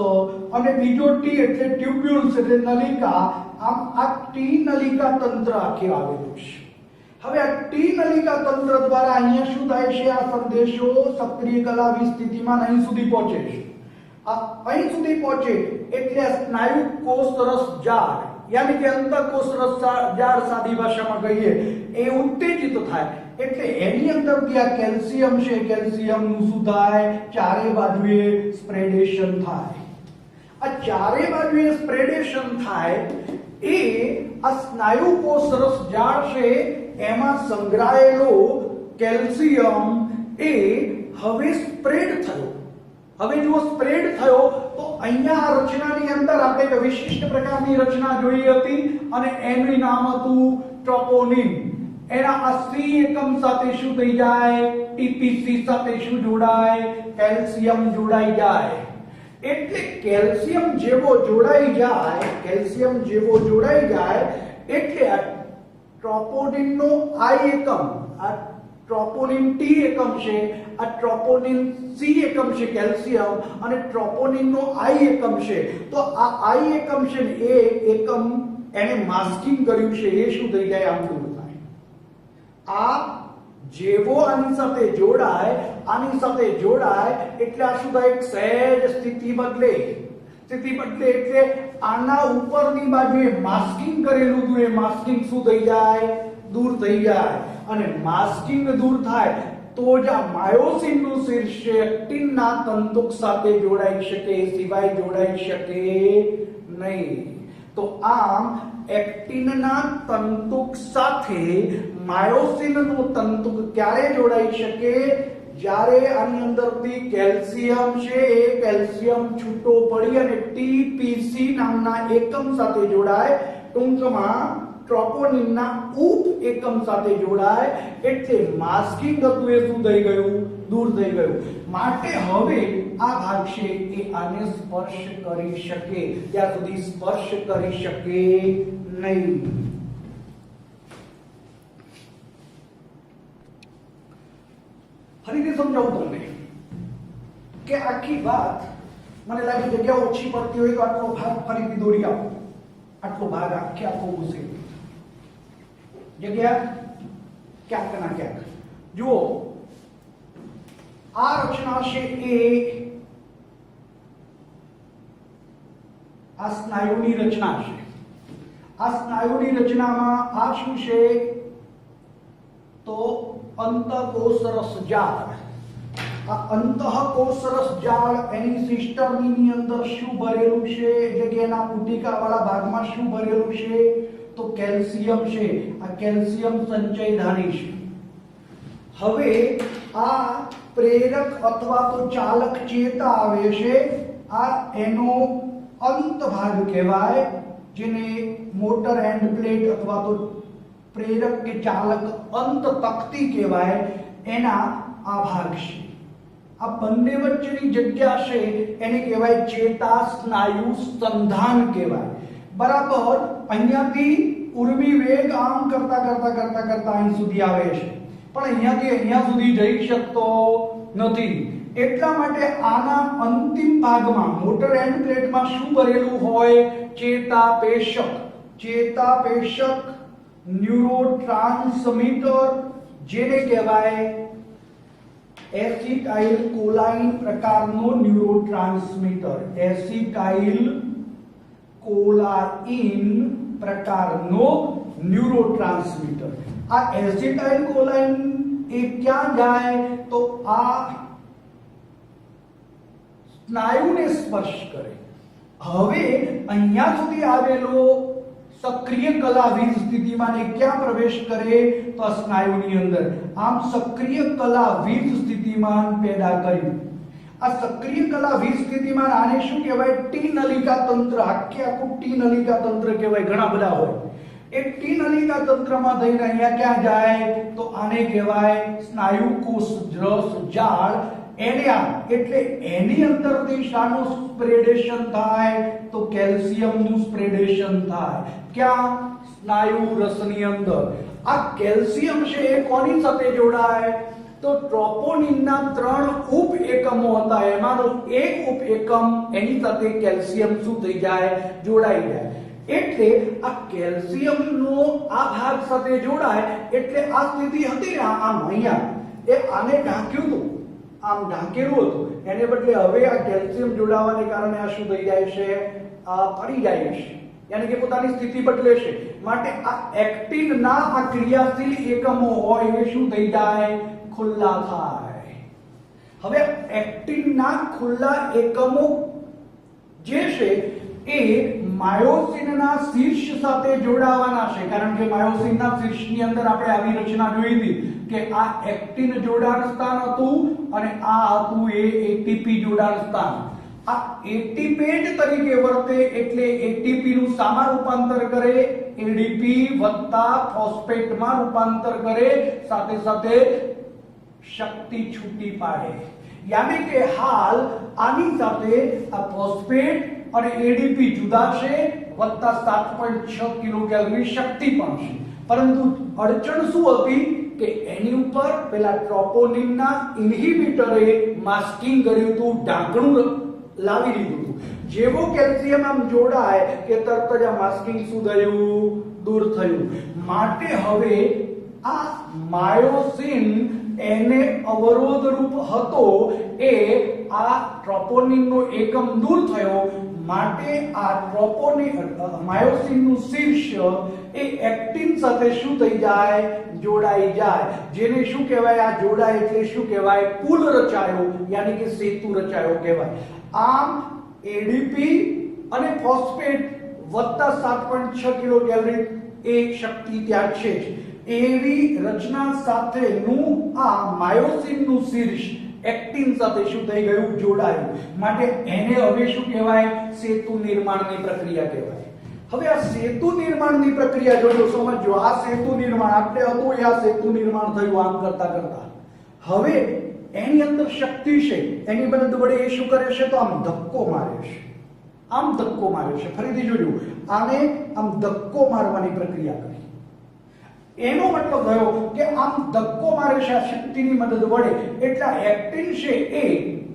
અને બીજો ટી એટલે ટ્યુબ્યુલ્સ એટલે નલિકા. આમ આ ટી નલિકા તંત્ર આખે આવેલું છે. હવે આ ટી નલિકા તંત્ર દ્વારા અહીંયા શું થાય છે? આ સંદેશો સક્રિય કલાવી સ્થિતિમાં અહીં સુધી પહોંચે છે. આ અહીં સુધી પહોંચે એટલે સ્નાયુ કોષ રસ જાળ, યાની કે અંતઃકોષ રસ જાળ સાદી ભાષામાં કહીએ, એ ઉત્તેજિત થાય. એટલે એની અંદરથી આ કેલ્શિયમ છે, કેલ્શિયમનું શું થાય? ચારે બાજુએ સ્પ્રેડેશન થાય. આ ચારે બાજુએ સ્પ્રેડેશન થાય એ આ સ્નાયુ કોષ રસ જાળ છે એમાં સંગ્રહાયેલો કેલ્શિયમ એ હવે સ્પ્રેડ થયો. હવે જો સ્પ્રેડ થયો તો અહીંયા આ રચનાની અંદર આપણે એક વિશિષ્ટ પ્રકારની રચના જોઈ હતી અને એનું નામ હતું ટ્રોપોનિન. એના આ સી એકમ સાથે શું થઈ જાય? ટીપીસી સાથે શું જોડાય? કેલ્શિયમ જોડાઈ જાય. એટલે કેલ્શિયમ જેવો જોડાઈ જાય, કેલ્શિયમ જેવો જોડાઈ જાય એટલે આ ટ્રોપોનિનનો આઈ એકમ, આ ટ્રોપોનિન ટી એકમ છે, આ ટ્રોપોનિન સી એકમ છે કેલ્શિયમ, અને ટ્રોપોનિનનો આઈ એકમ છે. તો આ આઈ એકમ છે ને એ એકમ એને માસ્કિંગ કર્યું છે, એ શું થઈ જાય? આમ દૂર થાય. આ જેવો આની સાથે જોડાય, આની સાથે જોડાય એટલે આ શું થાય? એક સહેજ સ્થિતિ બદલે. સ્થિતિ બદલે એટલે આના ઉપરની બાજુએ માસ્કિંગ કરેલું હતું એ માસ્કિંગ શું થઈ જાય? દૂર થઈ જાય. અને માસ્કિંગ દૂર થાય તો જ આ માયોસિનનું શીર્ષ એક્ટિનના તંતુક સાથે જોડાઈ શકે, સિવાય જોડાઈ શકે નહીં. તો આમ એક્ટિનના તંતુક સાથે માયોસિનનું તંતુક ક્યારે જોડાઈ શકે? જ્યારે આની અંદરથી કેલ્શિયમ છે એ કેલ્શિયમ છૂટો પડી અને ટીપીસી નામના એકમ સાથે જોડાય, ટૂંકમાં ટ્રોપોનિનના ઉપ એકમ સાથે જોડાય. એટલે માસ્કિંગ હતું એ શું થઈ ગયું? દૂર થઈ ગયું. માટે હવે આ ભાગ છે એ આને સ્પર્શ કરી શકે, ત્યાં સુધી સ્પર્શ કરી શકે નહીં. ફરીથી સમજાવું તમને કે આખી વાત મને લાગે જગ્યા ઓછી પડતી હોય તો આટલો ભાગ ફરીથી દોરી આપો. આટલો ભાગ આખે આખો ઉસે જગ્યા ક્યાંક ના ક્યાંક. જુઓ આ રચના છે એ આ સ્નાયુની રચના છે. આ સ્નાયુની રચનામાં આ શું છે? તો અંતઃકોષરસ જાળ. આ અંતઃકોષરસ જાળ એની સિસ્ટરની અંદર શું ભરેલું છે? જગ્યાના પુટિકા વાળા ભાગમાં શું ભરેલું છે? તો કેલ્શિયમ છે, આ કેલ્શિયમ સંચયધાની છે. હવે આ પ્રેરક અથવા તો ચાલક ચેતા આવે છે, આ એનો અંત ભાગ કહેવાય, જેને મોટર એન્ડ પ્લેટ અથવા તો પ્રેરક કે ચાલક અંત તકતી કહેવાય, એના આ ભાગ છે. આ બંને વચ્ચેની જગ્યા છે એને કહેવાય ચેતા સ્નાયુ સંધાન કહેવાય. બરાબર અહીંયાથી ઉર્મી વેગ આમ કરતા કરતા કરતા કરતા અહીં સુધી આવે છે, પણ અહીંયાથી અહીંયા સુધી જઈ શકતો નથી. એટલા માટે આના અંતિમ ભાગમાં મોટર એન્ડ પ્લેટમાં શું ભરેલું હોય? ચેતાપેશક. ચેતાપેશક ન્યુરોટ્રાન્સમીટર, જેને કહેવાય એસિટાઇલ કોલાઇન પ્રકારનો ન્યુરોટ્રાન્સમીટર. એસિટાઇલ કોલાઇન પ્રકારનો ન્યુરોટ્રાન્સમીટર. આ એસિટાઇલ કોલાઇન એ ક્યાં જાય? તો આ સ્નાયુને સ્પર્શ કરે. હવે અહીંયા સુધી આવેલો સક્રિય કલા વીજ સ્થિતિમાન એ ક્યાં પ્રવેશ કરે? તો સ્નાયુની અંદર. આમ સક્રિય કલા વીજ સ્થિતિમાન પેદા કર્યું. આ સક્રિય કલા વીજ સ્થિતિમાન, આને શું કહેવાય? ટી નલિકા તંત્ર. આખું ટી નલિકા તંત્ર કહેવાય, ઘણા બધા હોય. એ ટી નલિકા તંત્રમાં થઈને અહીંયા ક્યાં જાય? તો આને કહેવાય સ્નાયુ કોષ રસ જાળ. એટલે એની અંદરથી શાનું સ્પ્રેડેશન થાય? તો કેલ્શિયમનું સ્પ્રેડેશન થાય. ક્યાં? સ્નાયુ રસની અંદર. આ કેલ્શિયમ છે એ કોની સાથે જોડાય? તો ટ્રોપોનિનના 3 ઉપ એકમો હતા, એમાંનો એક ઉપ એકમ એની સાથે કેલ્શિયમ શું થઈ જાય? જોડાઈ જાય. એટલે આ કેલ્શિયમનો આ ભાગ સાથે જોડાય એટલે આ સ્થિતિ હતી ને આમ અહીંયા, એ આને ઢાંક્યું હતું, આમ ઢાંકેલું હતું. એને બદલે હવે આ કેલ્શિયમ જોડાવાને કારણે આ શું થઈ જાય છે? આ ફરી જાય છે, યાની કે પોતાની સ્થિતિ બદલે છે. માટે આ એક્ટિનના આ ક્રિયાશીલ એકમો હોય એ શું થઈ જાય? ખુલ્લા થાય. હવે એક્ટિનના ખુલ્લા એકમો જે છે એ માયોસિનના શીર્ષ સાથે જોડાવાના છે, કારણ કે માયોસિનના શીર્ષની અંદર આપણે આવી રચના જોઈ હતી કે આ એક્ટિન જોડાણ સ્થાન હતું અને આ હતું એ એટીપી જોડાણ સ્થાન. આ એટીપેટ તરીકે વર્તે એટલે એટીપી નું સામા રૂપાંતર કરે, એડીપી વત્તા ફોસ્ફેટમાં રૂપાંતર કરે, સાથે સાથે શક્તિ છૂટી પાડે. યાની કે હાલ આની સાથે આ ફોસ્ફેટ અને એડીપી જુદા છે, વત્તા 7.6 કિલોકેલરી શક્તિ પણ છે. પરંતુ અડચણ શું હતી કે એની ઉપર પેલા ટ્રોપોનિનના ઇન્હિબિટરે માસ્કિંગ કર્યું હતું, ઢાંકણું લાવી દીધું હતું. જેવો કેલ્શિયમ આમ જોડાય કે તરત જ આ માસ્કિંગ શું થયું? દૂર થયું. માટે હવે આ માયોસિન એને અવરોધ રૂપ હતો, એ આ ટ્રોપોનિનનો એકમ દૂર થયો. માટે આ ટ્રોપોનિન માયોસિનનું શીર્ષ એ એક્ટિન સાથે શું થઈ જાય? જોડાઈ જાય. જેને શું કહેવાય? આ જોડાય એટલે શું કહેવાય? પુલ રચાયો, યાની કે સેતુ રચાયો કહેવાય. આમ એડીપી અને ફોસ્ફેટ વત્તા 7.6 કિલોકેલરી એ શક્તિ ત્યાં છે જ. એવી રચના સાથેનું આ માયોસિનનું શીર્ષ એક્ટિન સાથે શું થઈ ગયું? જોડાયું. માટે એને હવે શું કહેવાય? સેતુ નિર્માણની પ્રક્રિયા કહેવાય. હવે આ સેતુ નિર્માણની પ્રક્રિયા જોજો, સમજો. આ સેતુ નિર્માણ આપણે હતું, આ સેતુ નિર્માણ થયું આમ કરતા કરતા. હવે એની અંદર શક્તિ છે, એની મદદ વડે એ શું કરે છે? તો આમ ધક્કો મારે છે, આમ ધક્કો મારે છે. ફરીથી જોજો, આને આમ ધક્કો મારવાની પ્રક્રિયા કરી. એનો મતલબ થયો કે આમ ધક્કો મારે છે આ શક્તિની મદદ વડે. એટલે એક્ટિન છે એ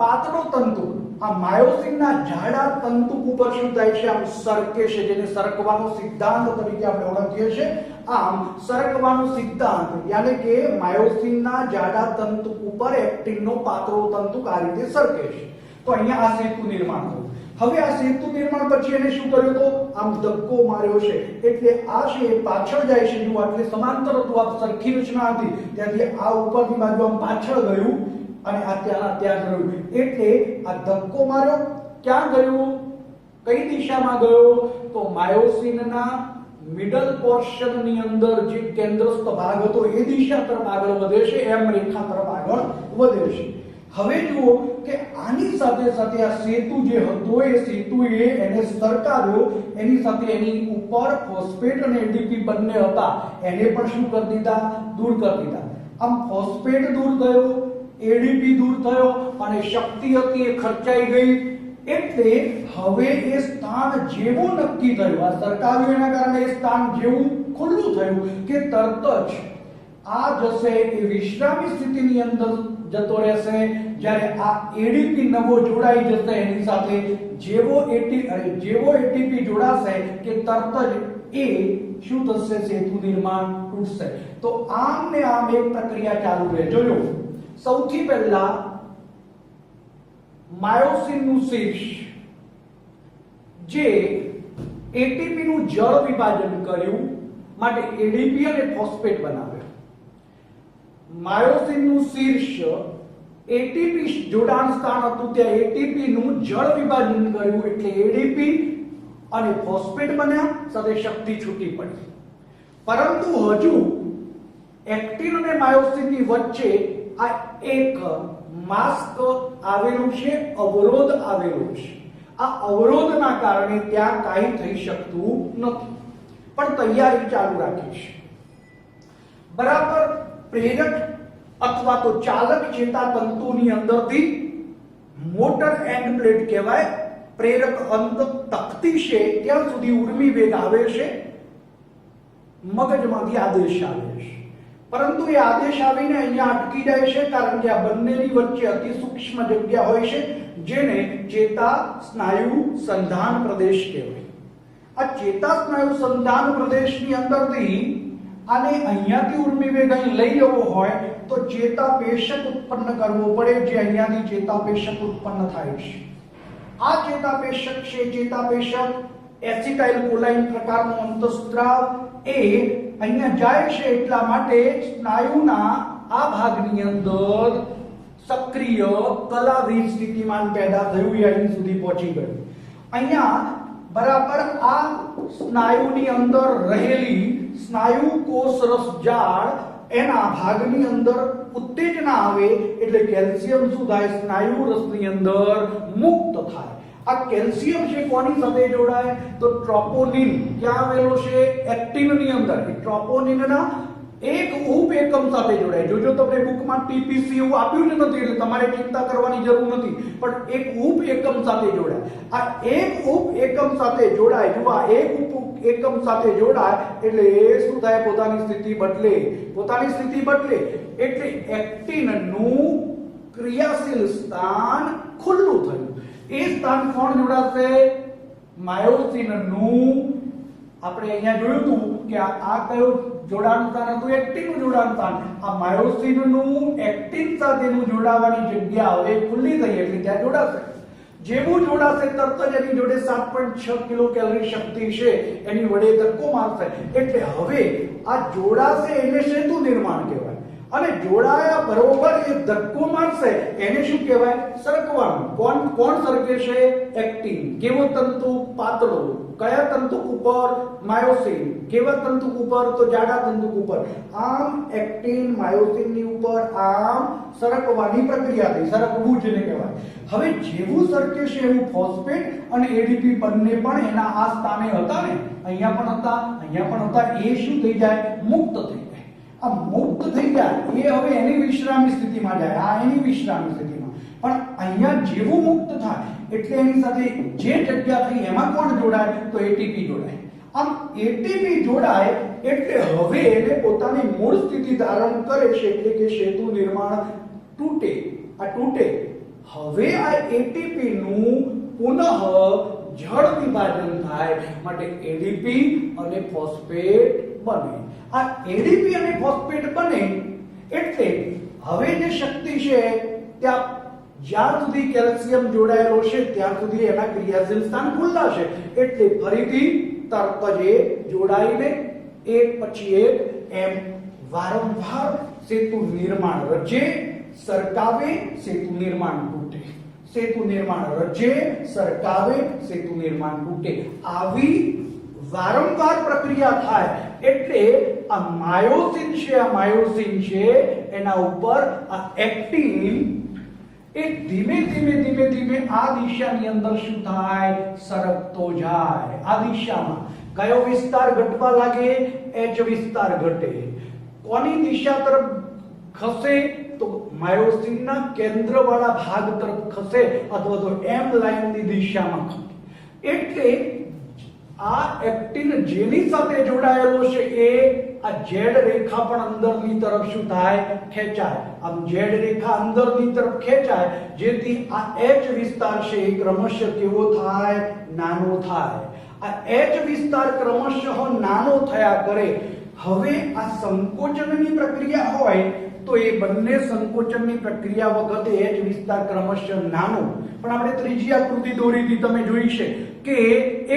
પાતળો તંતુ આ માયોસિનના જાડા તંતુ ઉપર શું થાય છે? આમ સરકે છે, જેને સરકવાનો સિદ્ધાંત તરીકે આપણે ઓળખીએ છીએ. આમ સરકવાનો સિદ્ધાંત યાની કે માયોસિનના જાડા તંતુ ઉપર એક્ટિનનો પાતળો તંતુ આ રીતે સરકે છે. તો અહીંયા આ સેતુ નિર્માણ થયું. હવે આ સેતુ નિર્માણ પછી એને શું કર્યું? તો આમ ધક્કો માર્યો છે એટલે આ છે પાછળ જાય છે. જો એટલે સમાંતર હતું, આ સરખી રચના હતી, ત્યાંથી આ ઉપરની બાજુ આમ પાછળ ગયું અને આ ત્યાં ગયું. એટલે આ ધક્કો માર્યો ક્યાં ગયું? કઈ દિશામાં ગયો? તો માયોસિનના મિડલ પોર્શનની અંદર જે કેન્દ્રસ્થ ભાગ હતો એ દિશા તરફ આગળ વધે છે, એમ રેખા તરફ આગળ વધે છે. હવે જુઓ કે આની સાથે સાથે આ સેતુ જે હતો એ સેતુએ એને સરકાવ્યો, એની સાથે એની ઉપર ફોસ્ફેટ અને એડીપી બંને હતા એને પણ શું કરી દીધા? દૂર કરી દીધા. આમ ફોસ્ફેટ દૂર થયો, એડીપી દૂર થયો અને શક્તિ હતી એ ખર્ચાઈ ગઈ. એટલે હવે એ સ્થાન જેવું નક્કી થયું, આ સરકાવ્યું એના કારણે એ સ્થાન જેવું ખુલ્લું થયું કે તરત જ આ જશે એ વિશ્રામી સ્થિતિની અંદર જતો રહેશે. જ્યારે આ એડીપી નવો જોડાઈ જશે એની સાથે જેવો એટીપી જોડાશે કે તરત જ એ શું થશે? સેતુ નિર્માણ તૂટશે. તો આમ ને આમ એક પ્રક્રિયા ચાલુ રહે. જોયો સૌથી પહેલા માયોસિન નું શીર્ષ જે એટીપી નું જળ વિભાજન કર્યું માટે એડીપી અને ફોસ્ફેટ બનાવ્યો. માયોસિન નું શીર્ષ એટીપી જોડાણ સ્થાન હતું, ત્યાં એટીપી નું જળ વિભાજન કર્યું એટલે એડીપી અને ફોસ્ફેટ બન્યા, સાથે શક્તિ છૂટી પડી. પરંતુ હજુ એક્ટિન અને માયોસિન ની વચ્ચે આ એક માસ્ક આવેલું છે, અવરોધ આવેલો છે. આ અવરોધના કારણે ત્યાં કાંઈ થઈ શકતું નથી. પણ તૈયારી ચાલુ રાખી છે. બરાબર પ્રેરક અથવા તો ચાલક ચેતાતંતુની અંદરથી મોટર એન્ડ પ્લેટ કહેવાય, પ્રેરક અંત તકતી છે ત્યાં સુધી ઉર્મી વેગ આવે છે, મગજમાંથી આદેશ આવે છે. પરંતુ એ આદેશ આવીને અહીંયા અટકી જાય છે કારણ કે આ બંનેની વચ્ચે અતિ સૂક્ષ્મ જગ્યા હોય છે જેને ચેતા સ્નાયુ સંધાન પ્રદેશ કહેવાય. આ ચેતા સ્નાયુ સંધાન પ્રદેશની અંદરથી આને અહીંયાથી ઉર્મી વેગ અહીં લઈ જવો હોય તો ચેતાપેશક ઉત્પન્ન કરવો પડે, જે અહીંયાથી ચેતાપેશક ઉત્પન્ન થાય છે. આ ચેતાપેશક છે, ચેતાપેશક એસિટાઇલ કોલાઇન પ્રકારનો અંતઃસ્ત્રાવ એ અહીંયા જાય છે. એટલા માટે સ્નાયુના આ ભાગની અંદર સક્રિય કલાવીજ સ્થિતિમાન પેદા થયું, એ અહીં સુધી પહોંચી ગયું. અહીંયા બરાબર આ સ્નાયુની અંદર રહેલી સ્નાયુ કોષ રસ જાળ એના ભાગની અંદર ઉત્તેજના આવે એટલે કેલ્શિયમ શું થાય? સ્નાયુ રસની અંદર મુક્ત થાય. આ કેલ્શિયમ છે કોની સાથે જોડાય? તો ટ્રોપોનિન ક્યાં આવેલો છે? એક્ટિનની અંદર. એ ટ્રોપોનિનના એક ઉપ એકમ સાથે જોડાય. જોજો તમને બુકમાં ટીપીસી એવું આપ્યું જ નથી એટલે તમારે ચિંતા કરવાની જરૂર નથી, પણ એક ઉપ એકમ સાથે જોડાય. આ એક ઉપ એકમ સાથે જોડાય. જો આ એક ઉપ એકમ સાથે જોડાય એટલે એ શું થાય? પોતાની સ્થિતિ બદલે. પોતાની સ્થિતિ બદલે એટલે એક્ટિનનું ક્રિયાશીલ સ્થાન ખુલ્લું થયું. એ સ્થાન કોણ જોડાશે? માયોસિનનું. આપણે અહીંયા જોયું હતું કે આ કયું જોડાણ સ્થાન હતું? એક્ટિનનું જોડાણ સ્થાન. આ માયોસિનનું એક્ટિન સાથેનું જોડાવાની જગ્યા હવે ખુલ્લી થઈ એટલે ત્યાં જોડાશે. જેવું જોડાશે તરત જ એની જોડે 7.6 કિલો કેલરી શક્તિ છે, એની વડે ધક્કો મારશે એટલે હવે આ જોડાશે એને સેતુ નિર્માણ કહેવાય. અને જોડાયા બરોબર એ ધક્કો મારશે એને શું કહેવાય? સરકવાનું. કોણ સરકે છે? એક્ટિન. કેવો તંતુ? પાતળો. કયા તંતુ ઉપર? માયોસિન. કેવા તંતુ ઉપર? તો જાડા તંતુ ઉપર. આમ એક્ટિન માયોસિનની ઉપર આમ સરકવાની પ્રક્રિયા થઈ. સરકવું જેને કહેવાય. હવે જેવું સરકે છે એવું ફોસ્ફેટ અને એડીપી બંને પણ એના આ સ્થાને હતા ને, અહીંયા પણ હતા, અહીંયા પણ હતા. એ શું થઈ જાય? મુક્ત થઈ જાય. આ મુક્ત થઈ જાય એ હવે એની વિશ્રામી સ્થિતિમાં જાય. આ એની વિશ્રામી સ્થિતિમાં. પણ અહીંયા જેવું મુક્ત થાય એટલે એની સાથે જે જગ્યા થઈ એમાં કોણ જોડાય? તો એટીપી જોડાય. આમ એટીપી જોડાય એટલે હવે એને પોતાની મૂળ સ્થિતિ ધારણ કરે છે એટલે કે સેતુ નિર્માણ તૂટે. આ તૂટે. હવે આ એટીપી નું પુનઃ જળ વિભાજન થાય માટે એડીપી અને ફોસ્ફેટ બને. આ એડીપી અને ફોસ્ફેટ બને એટલે હવે જે શક્તિ છે ત્યાં જ્યાં સુધી કેલ્શિયમ જોડાયેલો છે ત્યાં સુધી એના ક્રિયાશીલ સ્થાન ખુલ્લા છે એટલે ફરીથી તરત જ એ જોડાઈને એક પછી એક એમ વારંવાર સેતુ નિર્માણ રચે, સરકાવે, સેતુ નિર્માણ તૂટે. સેતુ નિર્માણ રચે, સરકાવે, સેતુ નિર્માણ તૂટે. આવી વારંવાર પ્રક્રિયા થાય એટલે આ માયોસિન છે એના ઉપર આ એક્ટિન એ ધીમે આ દિશાની અંદર શું થાય, સરકતો જાય. આ દિશામાં કયો વિસ્તાર ઘટવા લાગે, એચ વિસ્તાર ઘટે. કોની દિશા તરફ ખસે તો માયોસિનના કેન્દ્રવાળા ભાગ તરફ ખસે અથવા તો એમ લાઇનની દિશામાં ખસે. એટલે આ એક્ટિન જેની સાથે જોડાયેલો છે એ આ ઝેડ રેખા પણ અંદરની તરફ શું થાય, ખેંચાય. આમ ઝેડ રેખા અંદરની તરફ ખેંચાય જેથી આ એચ વિસ્તાર છે એ ક્રમશઃ કેવો થાય, નાનો થાય. આ એચ વિસ્તાર ક્રમશઃ નાનો થયા કરે. હવે આ સંકોચનની પ્રક્રિયા હોય તો એ બંને સંકોચનની પ્રક્રિયા વખતે એચ વિસ્તાર ક્રમશઃ નાનો, પણ આપણે ત્રીજી આકૃતિ દોરી હતી, તમે જોઈ છે કે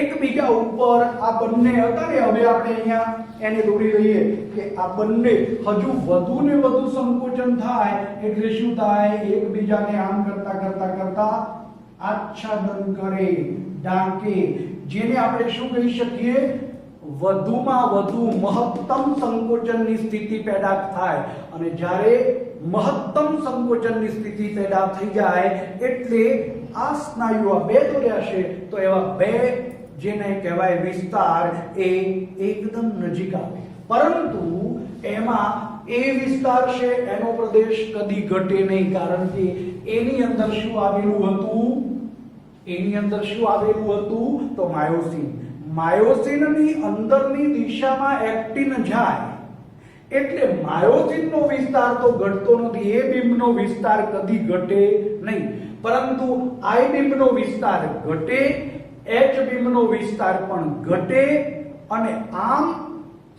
એકબીજા ઉપર આ બંને હતા ને, હવે આપણે અહીંયા એને દોરી લઈએ કે આ બંને હજુ વધુ ને વધુ સંકોચન થાય એટલે શું થાય, એકબીજાને આમ કરતા આચ્છાદન કરે, ઢાંકે, જેને આપણે શું કહી શકીએ, વધુમાં વધુ મહત્તમ સંકોચનની સ્થિતિ પેદા થાય. અને જ્યારે મહત્તમ સંકોચનની સ્થિતિ પેદા થઈ જાય એટલે આ સ્નાયુઓ બે દોર્યા છે તો એવા બે જેને કહેવાય વિસ્તાર એ એકદમ નજીક આવે. પરંતુ એમાં એ વિસ્તાર છે એનો પ્રદેશ કદી ઘટે નહીં, કારણ કે એની અંદર શું આવેલું હતું, તો માયોસિનની અંદરની દિશામાં એક્ટિન જાય એટલે માયોસિનનો વિસ્તાર તો ઘટતો નથી, એ બીમનો વિસ્તાર કદી ઘટે નહીં. પરંતુ આઈ બીમનો વિસ્તાર ઘટે, એચ બીમનો વિસ્તાર પણ ઘટે અને આમ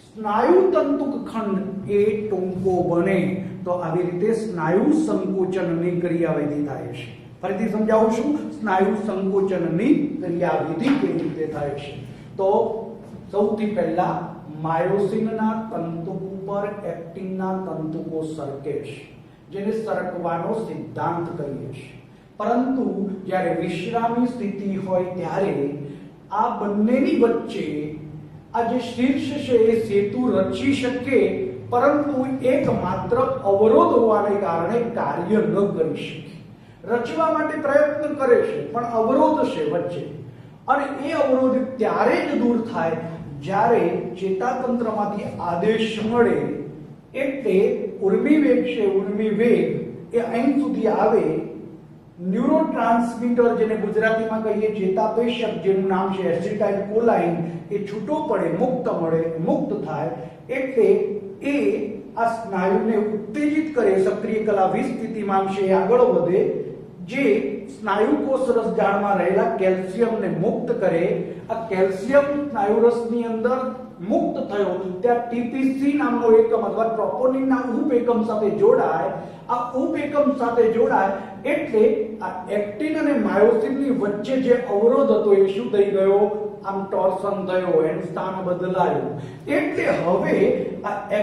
સ્નાયુ તંતુક ખંડ એ ટૂંકો બને. તો આવી રીતે સ્નાયુ સંકોચનની ક્રિયાવિધિ થાય છે. ફરીથી સમજાવું છું, સ્નાયુ સંકોચનની ક્રિયાવિધિ કેવી રીતે થાય છે. તો સૌથી પહેલા માયોસિનના તંતુક ઉપર એક્ટિનના તંતુકો સરકે છે, જેને સરકવાનો સિદ્ધાંત કહીએ છીએ. પરંતુ જ્યારે વિશ્રામી સ્થિતિ હોય ત્યારે આ બંનેની વચ્ચે આ જે શીર્ષ છે એ સેતુ રચી શકે, પરંતુ એક માત્ર અવરોધ હોવાને કારણે કાર્ય ન કરી શકે. રચવા માટે પ્રયત્ન કરે છે પણ અવરોધ છે વચ્ચે, અને એ અવરોધ ત્યારે જ દૂર થાય જ્યારે ચેતાતંત્રમાંથી આદેશ મળે. એટલે ઉર્મિવેગ છે, ઉર્મિવેગ એ અહીં સુધી આવે. ન્યુરોટ્રાન્સમીટર જેને ગુજરાતીમાં કહીએ ચેતાપેશક, જેનું નામ છે એસિટાઇલ કોલાઇન, એ છૂટો પડે, મુક્ત થાય એટલે એ આ સ્નાયુને ઉત્તેજિત કરે, સક્રિય કલાવી સ્થિતિમાં છે આગળ વધે, જે સ્નાયુ કોષ રસજાળમાં રહેલા કેલ્શિયમને મુક્ત કરે. આ કેલ્શિયમ સ્નાયુરસની અંદર મુક્ત થયો ત્યાં ટીપીસી નામનો એકમ અથવા ટ્રોપોનિનના ઉપએકમ સાથે જોડાય. આ ઉપએકમ સાથે જોડાય એટલે આ એક્ટિન અને માયોસિનની વચ્ચે જે અવરોધ હતો એ શું થઈ ગયો, આમ ટોર્શન થયો, એનું સ્થાન બદલાયું. એટલે હવે આ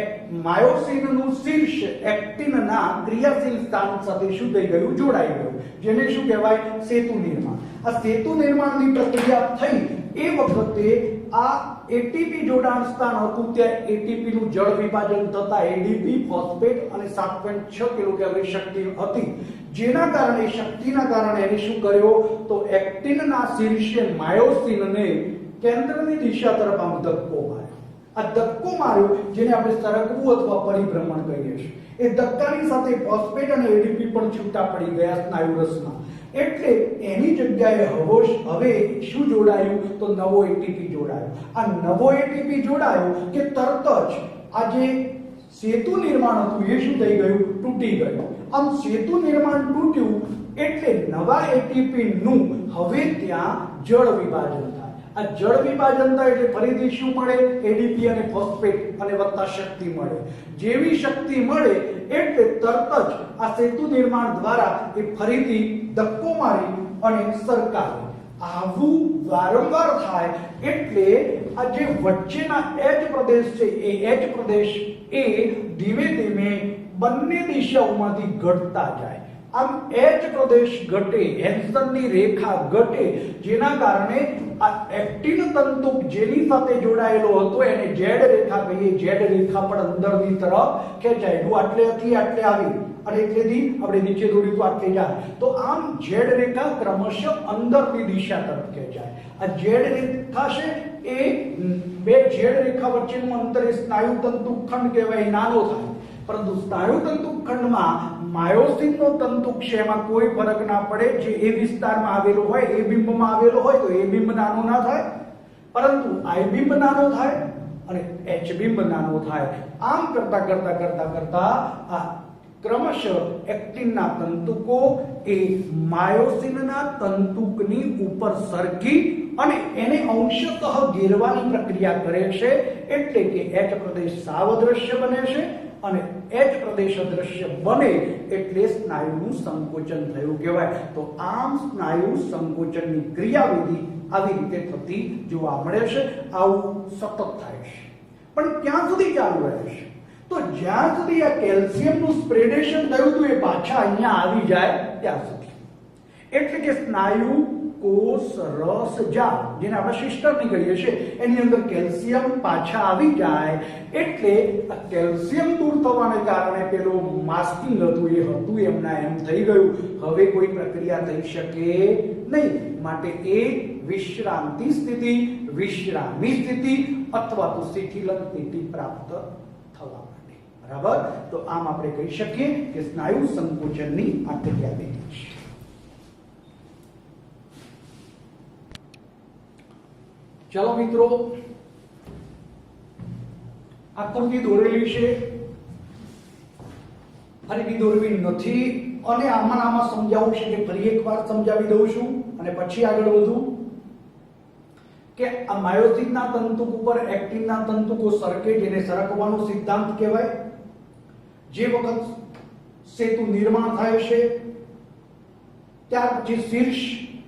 માયોસિનનું શીર્ષ એક્ટિનના ક્રિયાશીલ સ્થાન સાથે શું થઈ ગયું, જોડાઈ ગયું, જેને શું કહેવાય, સેતુ નિર્માણ. આ સેતુ નિર્માણની પ્રક્રિયા થઈ એ વખતે આ એટીપી જોડાણ સ્થાન હતું ત્યાં એટીપી નું જળ વિભાજન થતા એડીપી, ફોસ્ફેટ અને 7.6 કિલોકેલરી શક્તિ હતી, જેના કારણે શક્તિના કારણે એને શું કર્યો, તો એક્ટિનના શીર્ષે માયોસિનને કેન્દ્રની દિશા તરફ આમ ધક્કો માર્યો. આ ધક્કો માર્યો જેને આપણે સરકવું અથવા પરિભ્રમણ કહીએ છીએ. એ ધક્કાની સાથે ફોસ્ફેટ અને એડીપી પણ છૂટા પડી ગયા સ્નાયુરસમાં. એટલે એની જગ્યાએ હવે શું જોડાયું, તો નવો એટીપી જોડાયો. આ નવો એટીપી જોડાયો કે તરત જ આ જે સેતુ નિર્માણ હતું એ શું થઈ ગયું, તૂટી ગયું. આમ સેતુ નિર્માણ તૂટ્યું એટલે નવા એટીપી નું હવે ત્યાં જળ વિભાજન થાય. આ જળ વિભાજન થાય એટલે ફરીથી શું મળે, એડીપી અને ફોસ્ફેટ અને વત્તા શક્તિ મળે. જેવી શક્તિ મળે એટલે તરત જ આ સેતુ નિર્માણ દ્વારા એ ફરીથી ધક્કો મારી અને સરકાવે. આવું વારંવાર થાય એટલે આ જે વચ્ચેના એચ પ્રદેશ છે એ એચ પ્રદેશ એ ધીમે ધીમે બંને દિશાઓમાંથી ઘટતા જાય. આમ એચ પ્રદેશ ઘટે, હેન્સનની રેખા ઘટે, જેના કારણે આ એક્ટિન તંતુ જેની સાથે જોડાયેલો હતો એને ઝેડ રેખા કહીએ. ઝેડ રેખા પણ અંદરની તરફ ખેંચાય. આટલેથી આટલે આવી અને એટલેથી આપણે નીચે દોર્યું તો આટલે જાય. તો આમ ઝેડ રેખા ક્રમશઃ અંદરની દિશા તરફ ખેંચાય. આ ઝેડ રેખા છે એ બે ઝેડ રેખા વચ્ચેનું અંતર એ સ્નાયુ તંતુ ખંડ કહેવાય, નાનો થાય. પરંતુ સ્નાયુ તંતુ ખંડમાં માયોસિનનો તંતુ છે એમાં કોઈ ફરક ના પડે. જે એ વિસ્તારમાં આવેલો હોય, એ બિંબમાં આવેલો હોય તો એ બિંબ નાનો ના થાય, પરંતુ આઈ બિંબ નાનો થાય અને એચ બિંબ નાનો થાય. આમ કરતા કરતા કરતા કરતા આ ક્રમશઃ એક્ટિનના તંતુકો એ માયોસિનના તંતુકની ઉપર સરકી અને એને અંશતઃ ઘેરવાની પ્રક્રિયા કરે છે. એટલે કે એચ પ્રદેશ સાવ અદ્રશ્ય બને છે અને એચ પ્રદેશ અદ્રશ્ય બને એટલે સ્નાયુનું સંકોચન થયું કહેવાય. તો આમ સ્નાયુ સંકોચનની ક્રિયાવિધિ આવી રીતે થતી જોવા મળે છે. આવું સતત થાય છે. પણ ક્યાં સુધી ચાલુ રહે છે? તો જ્યાં સુધી આ કેલ્શિયમનું સ્પ્રેડેશન થયું હતું એ પાછા અહીંયા આવી જાય ત્યાં સુધી. એટલે કે સ્નાયુ કોષ રસ જાળ, જેને આપણે સિસ્ટરની કહીએ છીએ, એની અંદર કેલ્શિયમ પાછા આવી જાય એટલે આ કેલ્શિયમ દૂર થવાને કારણે પેલું માસ્કિંગ હતું એ હતું એમના એમ થઈ ગયું. હવે કોઈ પ્રક્રિયા થઈ શકે નહીં. માટે એ વિશ્રાંતિ સ્થિતિ, વિશ્રામી સ્થિતિ અથવા તો શિથિલન સ્થિતિ પ્રાપ્ત થવા માટે. બરાબર? તો આમ આપણે કહી શકીએ કે સ્નાયુ સંકોચનની આ ક્રિયાવિધિ છે. ચલો મિત્રો, આકૃતિ દોરેલી છે, ફરીથી દોરવી નથી અને આમાં સમજાવું છે કે ફરી એકવાર સમજાવી દઉં છું અને પછી આગળ વધું કે આ માયોસિનના તંતુક ઉપર એક્ટિનના તંતુકો સરકે, જેને સરકવાનો સિદ્ધાંત કહેવાય. જે વખત સેતુ નિર્માણ થાય છે ત્યાર પછી શીર્ષ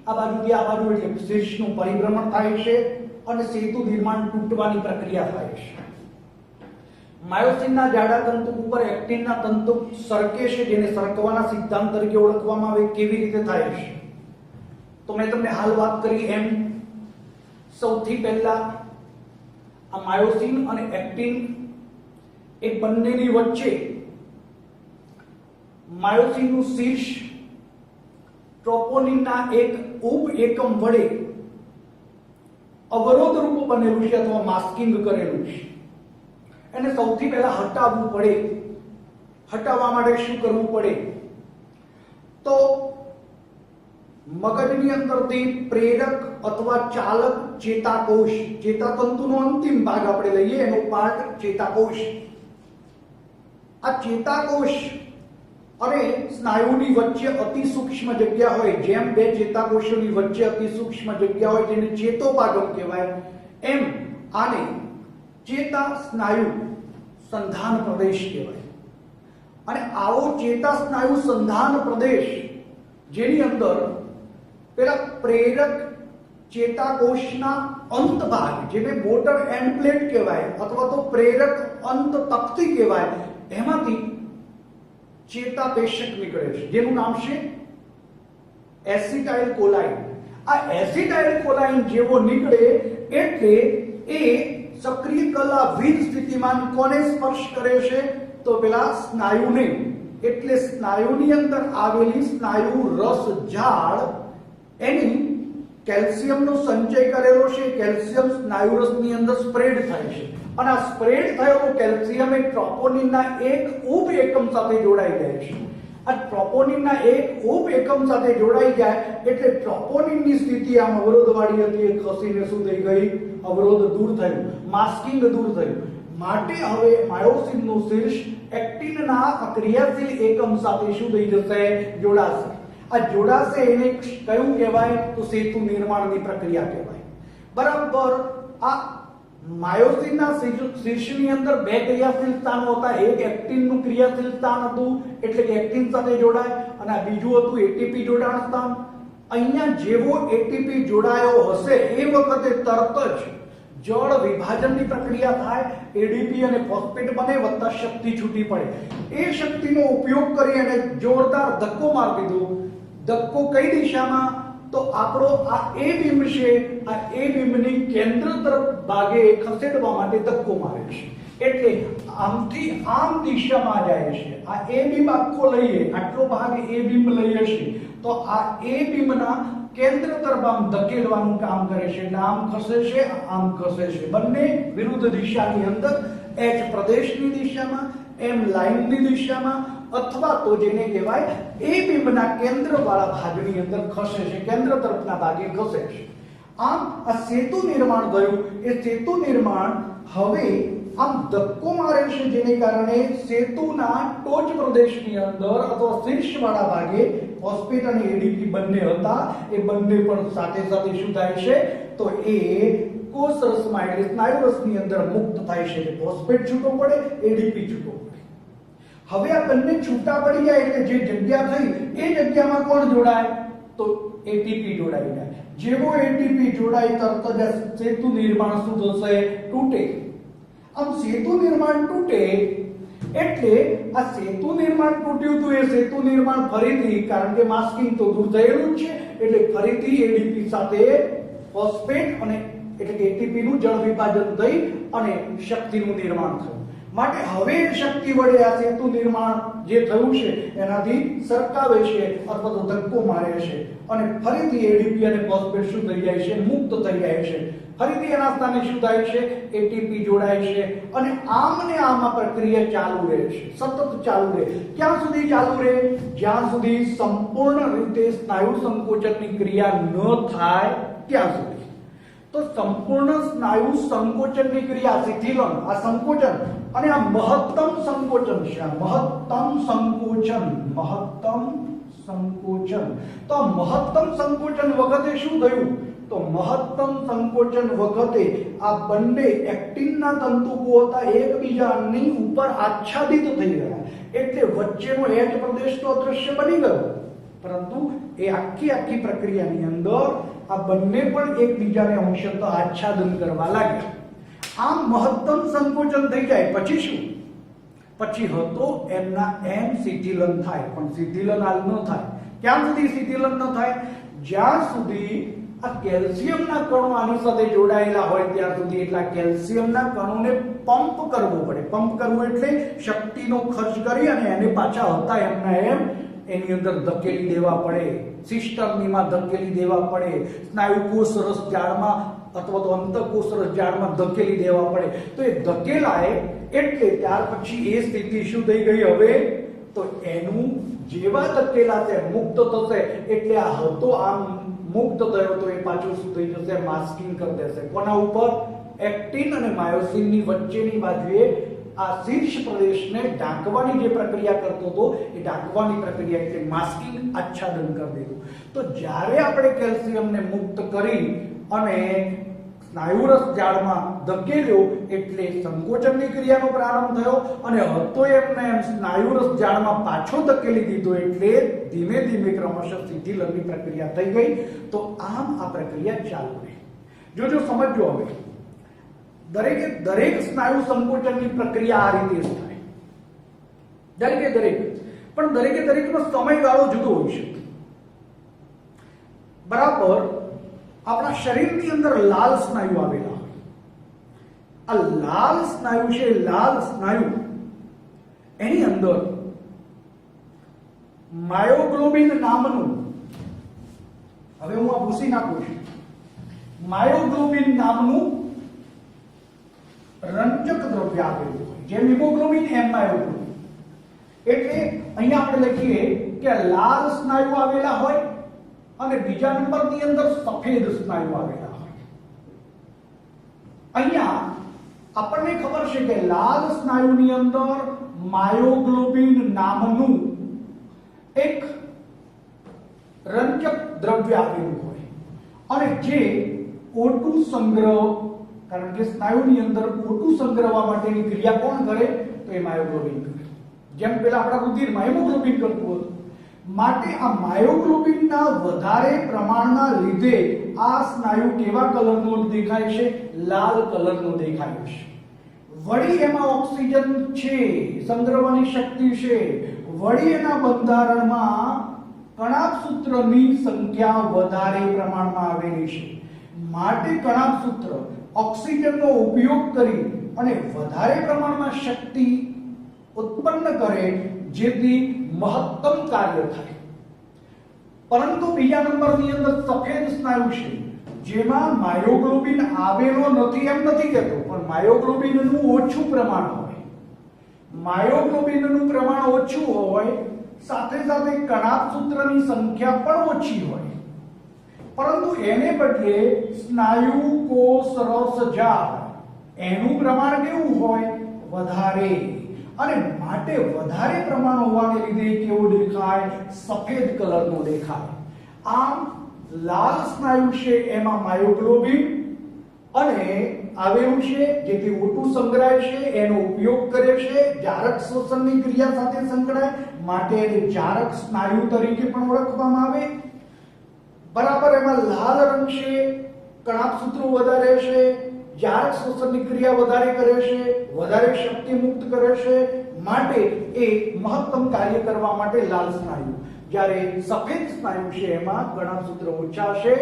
આ બાજુથી આ બાજુ એટલે શીર્ષનું પરિભ્રમણ થાય છે અને સેતુ નિર્માણ તૂટવાની પ્રક્રિયા થાય છે. માયોસિનના જાડા તંતુક ઉપર એક્ટિનના તંતુક સરકે છે, જેને સરકવાના સિદ્ધાંત તરીકે ઓળખવામાં આવે. કેવી રીતે થાય છે? તો મેં તમને હાલ વાત કરી એમ સૌથી પહેલા આ માયોસિન અને એક્ટિન એ બંનેની વચ્ચે માયોસિનનું શીર્ષ ટ્રોપોનિનના એક ઉપ એકમ વડે અવરોધ રૂપ બનેલું છે અથવા માસ્કિંગ કરેલું છે. એને સૌથી પહેલા હટાવવું પડે. હટાવવા માટે શું કરવું પડે? તો મગજની અંદરથી પ્રેરક અથવા ચાલક ચેતાકોષ, ચેતાતંતુનો અંતિમ ભાગ આપણે લઈએ, એનો પાર્ટ ચેતાકોષ. આ ચેતાકોષ અને સ્નાયુની વચ્ચે અતિ સૂક્ષ્મ જગ્યા હોય, જેમ બે ચેતાકોષોની વચ્ચે અતિ સૂક્ષ્મ જગ્યા હોય જેને ચેતોપાગમ કહેવાય, એમ આને ચેતા સ્નાયુ સંધાન પ્રદેશ કહેવાય. અને આવો ચેતા સ્નાયુ સંધાન પ્રદેશ જેની અંદર પેલા પ્રેરક ચેતાકોષના અંત ભાગ, જેને મોટર એન્ડ પ્લેટ કહેવાય અથવા તો પ્રેરક અંત તક્તી કહેવાય, એમાંથી ચેતાપેશક નીકળે છે, જેનું નામ છે એસિટાઇલ કોલાઇન. આ એસિટાઇલ કોલાઇન જેવો નીકળે એટલે એ સક્રિય કલાવિદ સ્થિતિમાં કોને સ્પર્શ કરે છે? તો પેલા સ્નાયુને. એટલે સ્નાયુની અંદર આવેલી સ્નાયુ રસ ઝાડ એની કેલ્શિયમનો સંચય કરેલો છે. કેલ્શિયમ સ્નાયુ રસની અંદર સ્પ્રેડ થાય છે અને આ સ્પ્રેડ થયેલો કેલ્શિયમ એ ટ્રોપોનિનના એક ઉપ એકમ સાથે જોડાઈ જાય છે. આ ટ્રોપોનિનના એક ઉપ એકમ સાથે જોડાઈ જાય એટલે ટ્રોપોનિનની સ્થિતિ આમ અવરોધવાળી હતી એ ખસીને શું થઈ ગઈ? અવરોધ દૂર થયું, માસ્કિંગ દૂર થયું. માટે હવે માયોસિનનું શીર્ષ એક્ટિનના ક્રિયાશીલ એકમ સાથે શું થઈ જશે? જોડાશે. આ જોડાશે એને કયું કહેવાય? તો સેતુ નિર્માણની પ્રક્રિયા કહેવાય. બરાબર. આ માયોસિનના શીર્ષની અંદર બે ક્રિયાશીલ સ્થાનો હતા. એક એક્ટિનનું ક્રિયાશીલ સ્થાન હતું, એટલે કે એક્ટિન સાથે જોડાય, અને આ બીજું હતું એટીપી જોડાણ સ્થાન. અહીંયા જેવો એટીપી જોડાયો હશે એ વખતે તરત જ જળ વિભાજનની પ્રક્રિયા થાય, એડીપી અને ફોસ્ફેટ બને વત્તા શક્તિ છૂટી પડે. એ શક્તિનો ઉપયોગ કરી અને જોરદાર ધક્કો મારી દીધો. ધક્કો કઈ દિશામાં? તો આપણો આ એ બીમ છે, આ એ બીમની કેન્દ્ર તરફ ભાગે ખસેડવા માટે ધક્કો મારે છે. એટલે આમથી આમ દિશામાં જાય છે. આ એ બીમ આખો લઈએ, આટલો ભાગ એ બીમ લઈએ છે તો આ એ બીમના કેન્દ્ર તરફ આમ ધકેલવાનું કામ કરે છે. એટલે આમ ખસે છે, આમ ખસે છે. બંને વિરુદ્ધ દિશાની અંદર, એચ પ્રદેશની દિશામાં, એમ લાઇનની દિશામાં, અથવા તો જેને કહેવાય એ બીમના કેન્દ્ર વાળા ભાગની અંદર ખસે છે, કેન્દ્ર તરફના ભાગે ખસે છે. આમ આ સેતુ નિર્માણ થયું. એ સેતુ નિર્માણ હવે આમ ધક્કો મારે છે, જેને કારણે સેતુના ટોચ પ્રદેશની અંદર અથવા શીર્ષવાળા ભાગે ફોસ્ફેટ અને એડીપી બંને હતા. એ બંને પણ સાથે સાથે શું થાય છે? તો એ કોષરસમાં એટલે સ્નાયુરસની અંદર મુક્ત થાય છે. ફોસ્ફેટ છૂટો પડે, એડીપી છૂટો પડે. હવે આ બંને છૂટા પડી જાય એટલે જે જગ્યા થઈ એ જગ્યામાં કોણ જોડાય? તો એટીપી જોડાઈ જાય. જેવો એટીપી જોડાય તરત જ સેતુ નિર્માણ શું થશે? તૂટે. આમ સેતુ નિર્માણ તૂટે એટલે આ સેતુ નિર્માણ તૂટ્યું હતું. એ સેતુ નિર્માણ ફરીથી, કારણ કે માસ્કિંગ તો દૂર થયેલું છે, એટલે ફરીથી એડીપી સાથે ફોસ્ફેટ અને એટલે કે એટીપી નું જળ વિભાજન થઈ અને શક્તિનું નિર્માણ થયું. માટે હવે શક્તિ વડે આ સેતુ નિર્માણ જે થયું છે એનાથી સરકાવે છે અથવા તો ધક્કો મારે છે અને ફરીથી એડીપી અને ફોસ્ફેટ શું થઈ જાય છે? મુક્ત થઈ જાય છે. ફરીથી એના સ્થાને શું થાય છે? એટીપી જોડાય છે અને આમ ને આમ આ પ્રક્રિયા ચાલુ રહે છે, સતત ચાલુ રહે. ક્યાં સુધી ચાલુ રહે? જ્યાં સુધી સંપૂર્ણ રીતે સ્નાયુ સંકોચનની ક્રિયા ન થાય ત્યાં સુધી. તો સંપૂર્ણ સ્નાયુ સંકોચનની ક્રિયા, શિથિલન, આ સંકોચન અને આ મહત્તમ સંકોચન છે. આ મહત્તમ સંકોચન, મહત્તમ સંકોચન. તો આ મહત્તમ સંકોચન વખતે શું થયું? તો મહત્તમ સંકોચન વખતે આ બંને એક્ટિનના તંતુઓ હતા એકબીજાની ઉપર આચ્છાદિત થઈ ગયા. એટલે વચ્ચેનો એચ પ્રદેશ તો અદૃશ્ય બની ગયો, પરંતુ એ આખી પ્રક્રિયાની અંદર આ બંને પણ એકબીજાને અંશતઃ આચ્છાદન કરવા લાગ્યા. આમ મહત્તમ સંકોચન થઈ જાય પછી શું? પછી હતો એમના એમ શિથિલન થાય. પણ શિથિલન હાલ ન થાય. ક્યાં સુધી શિથિલન ન થાય? જ્યાં સુધી આ કેલ્શિયમના કણો આની સાથે જોડાયેલા હોય ત્યાં સુધી. એટલા કેલ્શિયમના કણોને પંપ કરવો પડે. પંપ કરવું એટલે શક્તિનો ખર્ચ કરી અને એને પાછા હતા એમના એમ એની અંદર ધકેલી દેવા પડે, સિસ્ટમનીમાં ધકેલી દેવા પડે, સ્નાયુકોષ રસ જાળમાં અથવા તો અંતઃકોષ રસ જાળમાં ધકેલી દેવા પડે. તો એ ધકેલાય એટલે ત્યાર પછી એ સ્થિતિ શું થઈ ગઈ હવે? તો એનું જેવા ધકેલા છે મુક્ત થશે એટલે આ હતો આમ મુક્ત થયો તો એ પાછું શું થઈ જશે? માસ્કિંગ કરી દેશે. કોના ઉપર? એક્ટિન અને માયોસિનની વચ્ચેની બાજુએ આ શીર્ષ પ્રદેશને ઢાંકવાની જે પ્રક્રિયા કરતો હતો એ ઢાંકવાની પ્રક્રિયા એટલે માસ્કિંગ, આચ્છાદન કરી દીધું. તો જ્યારે આપણે કેલ્શિયમને મુક્ત કરી અને સ્નાયુરસ જાળમાં ધકેલ્યો એટલે સંકોચનની ક્રિયાનો પ્રારંભ થયો અને હતો એમને એમ સ્નાયુરસ જાળમાં પાછો ધકેલી દીધો એટલે ધીમે ધીમે ક્રમશઃ શિથિલનની પ્રક્રિયા થઈ ગઈ. તો આમ આ પ્રક્રિયા ચાલુ રહી. જોજો, સમજો. હવે દરેક સ્નાયુ સંકોચનની પ્રક્રિયા આ રીતે જ થાય. દરેકનો સમયગાળો જુદો હોય છે. બરાબર આપણા શરીરની અંદર લાલ સ્નાયુ આવેલા હોય. આ લાલ સ્નાયુ છે, લાલ સ્નાયુ એની અંદર માયોગ્લોબિન નામનું, હવે હું આ ભૂસી નાખું છું, માયોગ્લોબિન નામનું રંજક દ્રવ્ય આપેલું હોય. જેમ હિમોગ્લોબિન એમ માયોગ્લોબિન. એટલે અહીંયા આપણે લખીએ કે લાલ સ્નાયુ આવેલા હોય અને બીજા નંબરની અંદર સફેદ સ્નાયુ આવેલા હોય. અહીંયા આપણને ખબર છે કે લાલ સ્નાયુની અંદર માયોગ્લોબિન નામનું એક રંજક દ્રવ્ય આવેલું હોય અને જે O2 સંગ્રહ, કારણ કે સ્નાયુની અંદર O2 સંગ્રહવા માટેની ક્રિયા કોણ કરે? તો એ માયોગ્લોબિન કરે. જેમ પેલા આપણા રુધિરમાં હિમોગ્લોબિન કરતું હતું માટે આ માયોગ્લોબિનના વધારે પ્રમાણના લીધે આ સ્નાયુ કેવા કલરનો દેખાય છે? લાલ કલરનો દેખાય છે. વળી એમાં ઓક્સિજન છે, સંગ્રહવાની શક્તિ છે. વળી એના બંધારણમાં કણાભસૂત્રની સંખ્યા વધારે પ્રમાણમાં આવેલી છે. માટે કણાભસૂત્ર ઓક્સિજનનો ઉપયોગ કરી અને વધારે પ્રમાણમાં શક્તિ ઉત્પન્ન કરે, જેથી મહત્તમ કાર્ય થાય. પરંતુ બીજા નંબરની અંદર સફેદ સ્નાયુ છે, જેમાં માયોગ્લોબિન આવેલો નથી એમ નથી કહેતો, પણ માયોગ્લોબિનનું ઓછું પ્રમાણ હોય. માયોગ્લોબિનનું પ્રમાણ ઓછું હોય, સાથે સાથે કણાભસૂત્રની સંખ્યા પણ ઓછી હોય. પરંતુ એને બદલે સ્નાયુ કોષ રસજાળ એનું પ્રમાણ કેવું હોય? વધારે. અને માટે વધારે પ્રમાણ હોવાને લીધે કેવો દેખાય? સફેદ કલરનો દેખાય. આમ લાલ સ્નાયુ છે એમાં માયોગ્લોબિન અને આવેલું છે, જેથી O2 સંગ્રહાય છે, એનો ઉપયોગ કરે છે, જારક શોષણની ક્રિયા સાથે સંકળાય, માટે એને જારક સ્નાયુ તરીકે પણ ઓળખવામાં આવે. બરાબર, એમાં લાલ રંગ છે, કણાભસૂત્રો વધારે છે, જારક શોષણની ક્રિયા વધારે કરે છે, વધારે શક્તિ મુક્ત કરે છે, માટે એ મહત્તમ કાર્ય કરવા માટે લાલ સ્નાયુ. જ્યારે સફેદ સ્નાયુ છે એમાં કણાભસૂત્ર ઓછા છે,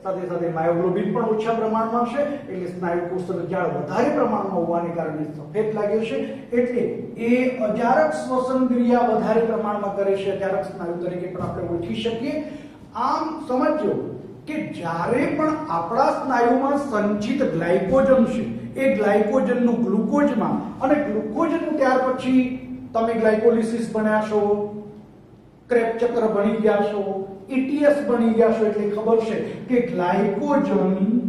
સાથે સાથે માયોગ્લોબિન પણ ઓછા પ્રમાણમાં છે, એટલે સ્નાયુ કોષ રસજાળ વધારે પ્રમાણમાં હોવાને કારણે સફેદ લાગે છે. એટલે એ અજારક શ્વસન ક્રિયા વધારે પ્રમાણમાં કરે છે, અજારક સ્નાયુ તરીકે પણ આપણે ઓળખી શકીએ. આમ સમજો કે જ્યારે પણ આપણા સ્નાયુમાં સંચિત ગ્લાયકોજન છે, એ ગ્લાયકોજનનું ગ્લુકોઝમાં અને ગ્લુકોઝનું ત્યાર પછી તમે ગ્લાયકોલિસિસ ભણ્યા છો, ક્રેબ ચક્ર ભણી ગયા છો, ETS ભણી ગયા છો, એટલે ખબર છે કે ગ્લાયકોજન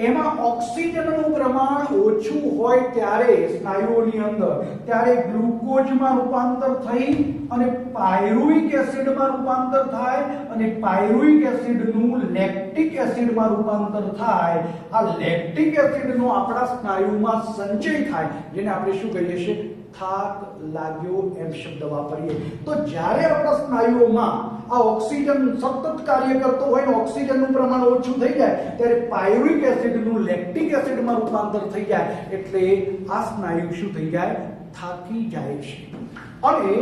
એમાં ઓક્સિજનનું પ્રમાણ ઓછું હોય ત્યારે સ્નાયુઓની અંદર, ત્યારે ગ્લુકોઝમાં રૂપાંતર થઈ અને પાયરુવિક એસિડમાં રૂપાંતર થાય, અને પાયરુવિક એસિડનું લેક્ટિક એસિડમાં રૂપાંતર થાય. આ લેક્ટિક એસિડનો આપણા સ્નાયુમાં સંચય થાય, જેને આપણે શું કહીએ છીએ? થાક લાગ્યો એમ શબ્દ વાપરીએ. તો જ્યારે આપણા સ્નાયુઓમાં આ ઓક્સિજન સતત કાર્ય કરતો હોય ને ઓક્સિજનનું પ્રમાણ ઓછું થઈ જાય, ત્યારે પાયરુવિક એસિડનું લેક્ટિક એસિડમાં રૂપાંતર થઈ જાય, એટલે આ સ્નાયુ શું થઈ જાય? થાકી જાય છે. અને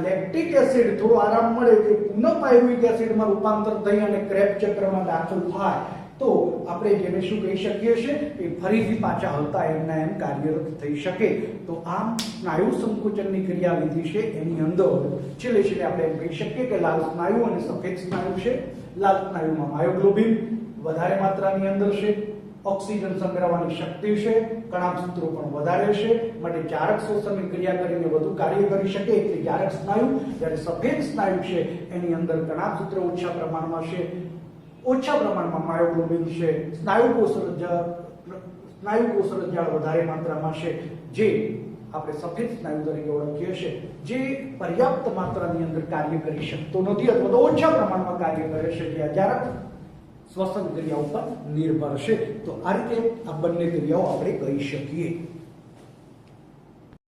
લેક્ટિક એસિડ થોડો આરામ મળે એટલે પુનઃ પાયરુવિક એસિડમાં રૂપાંતર થઈ અને ક્રેબ ચક્રમાં દાખલ થાય, તો આપણે જેને શું કહી શકીએ છીએ? એ ફરીથી પાછા હતા એમના એમ કાર્યરત થઈ શકે. તો આમ સ્નાયુ સંકોચનની ક્રિયાવિધિ છે એની અંદર છેલ્લે છેલ્લે આપણે એમ કહી શકીએ કે લાલ સ્નાયુ અને સફેદ સ્નાયુ છે. લાલ સ્નાયુમાં માયોગ્લોબિન વધારે માત્રાની અંદર છે, ઓક્સિજન સંગ્રહવાની શક્તિ છે, કણાભસૂત્રો પણ વધારે છે, માટે જારક શોષણની ક્રિયા કરીને વધુ કાર્ય કરી શકે, એટલે જારક સ્નાયુ. જ્યારે સફેદ સ્નાયુ છે એની અંદર કણાભસૂત્ર ઓછા પ્રમાણમાં છે, ઓછા પ્રમાણમાં માયોગ્લોબિન છે, સ્નાયુ કોષ રસજાળ વધારે માત્રામાં છે, જે આપણે સફેદ સ્નાયુ તરીકે ઓળખીએ છીએ, જે પર્યાપ્ત માત્રાની અંદર કાર્ય કરી શકતો નથી અથવા તો ઓછા પ્રમાણમાં કાર્ય કરે છે, જે અજારક શ્વસન ક્રિયા ઉપર નિર્ભર છે. તો આ રીતે આ બંને ક્રિયાઓ આપણે કહી શકીએ.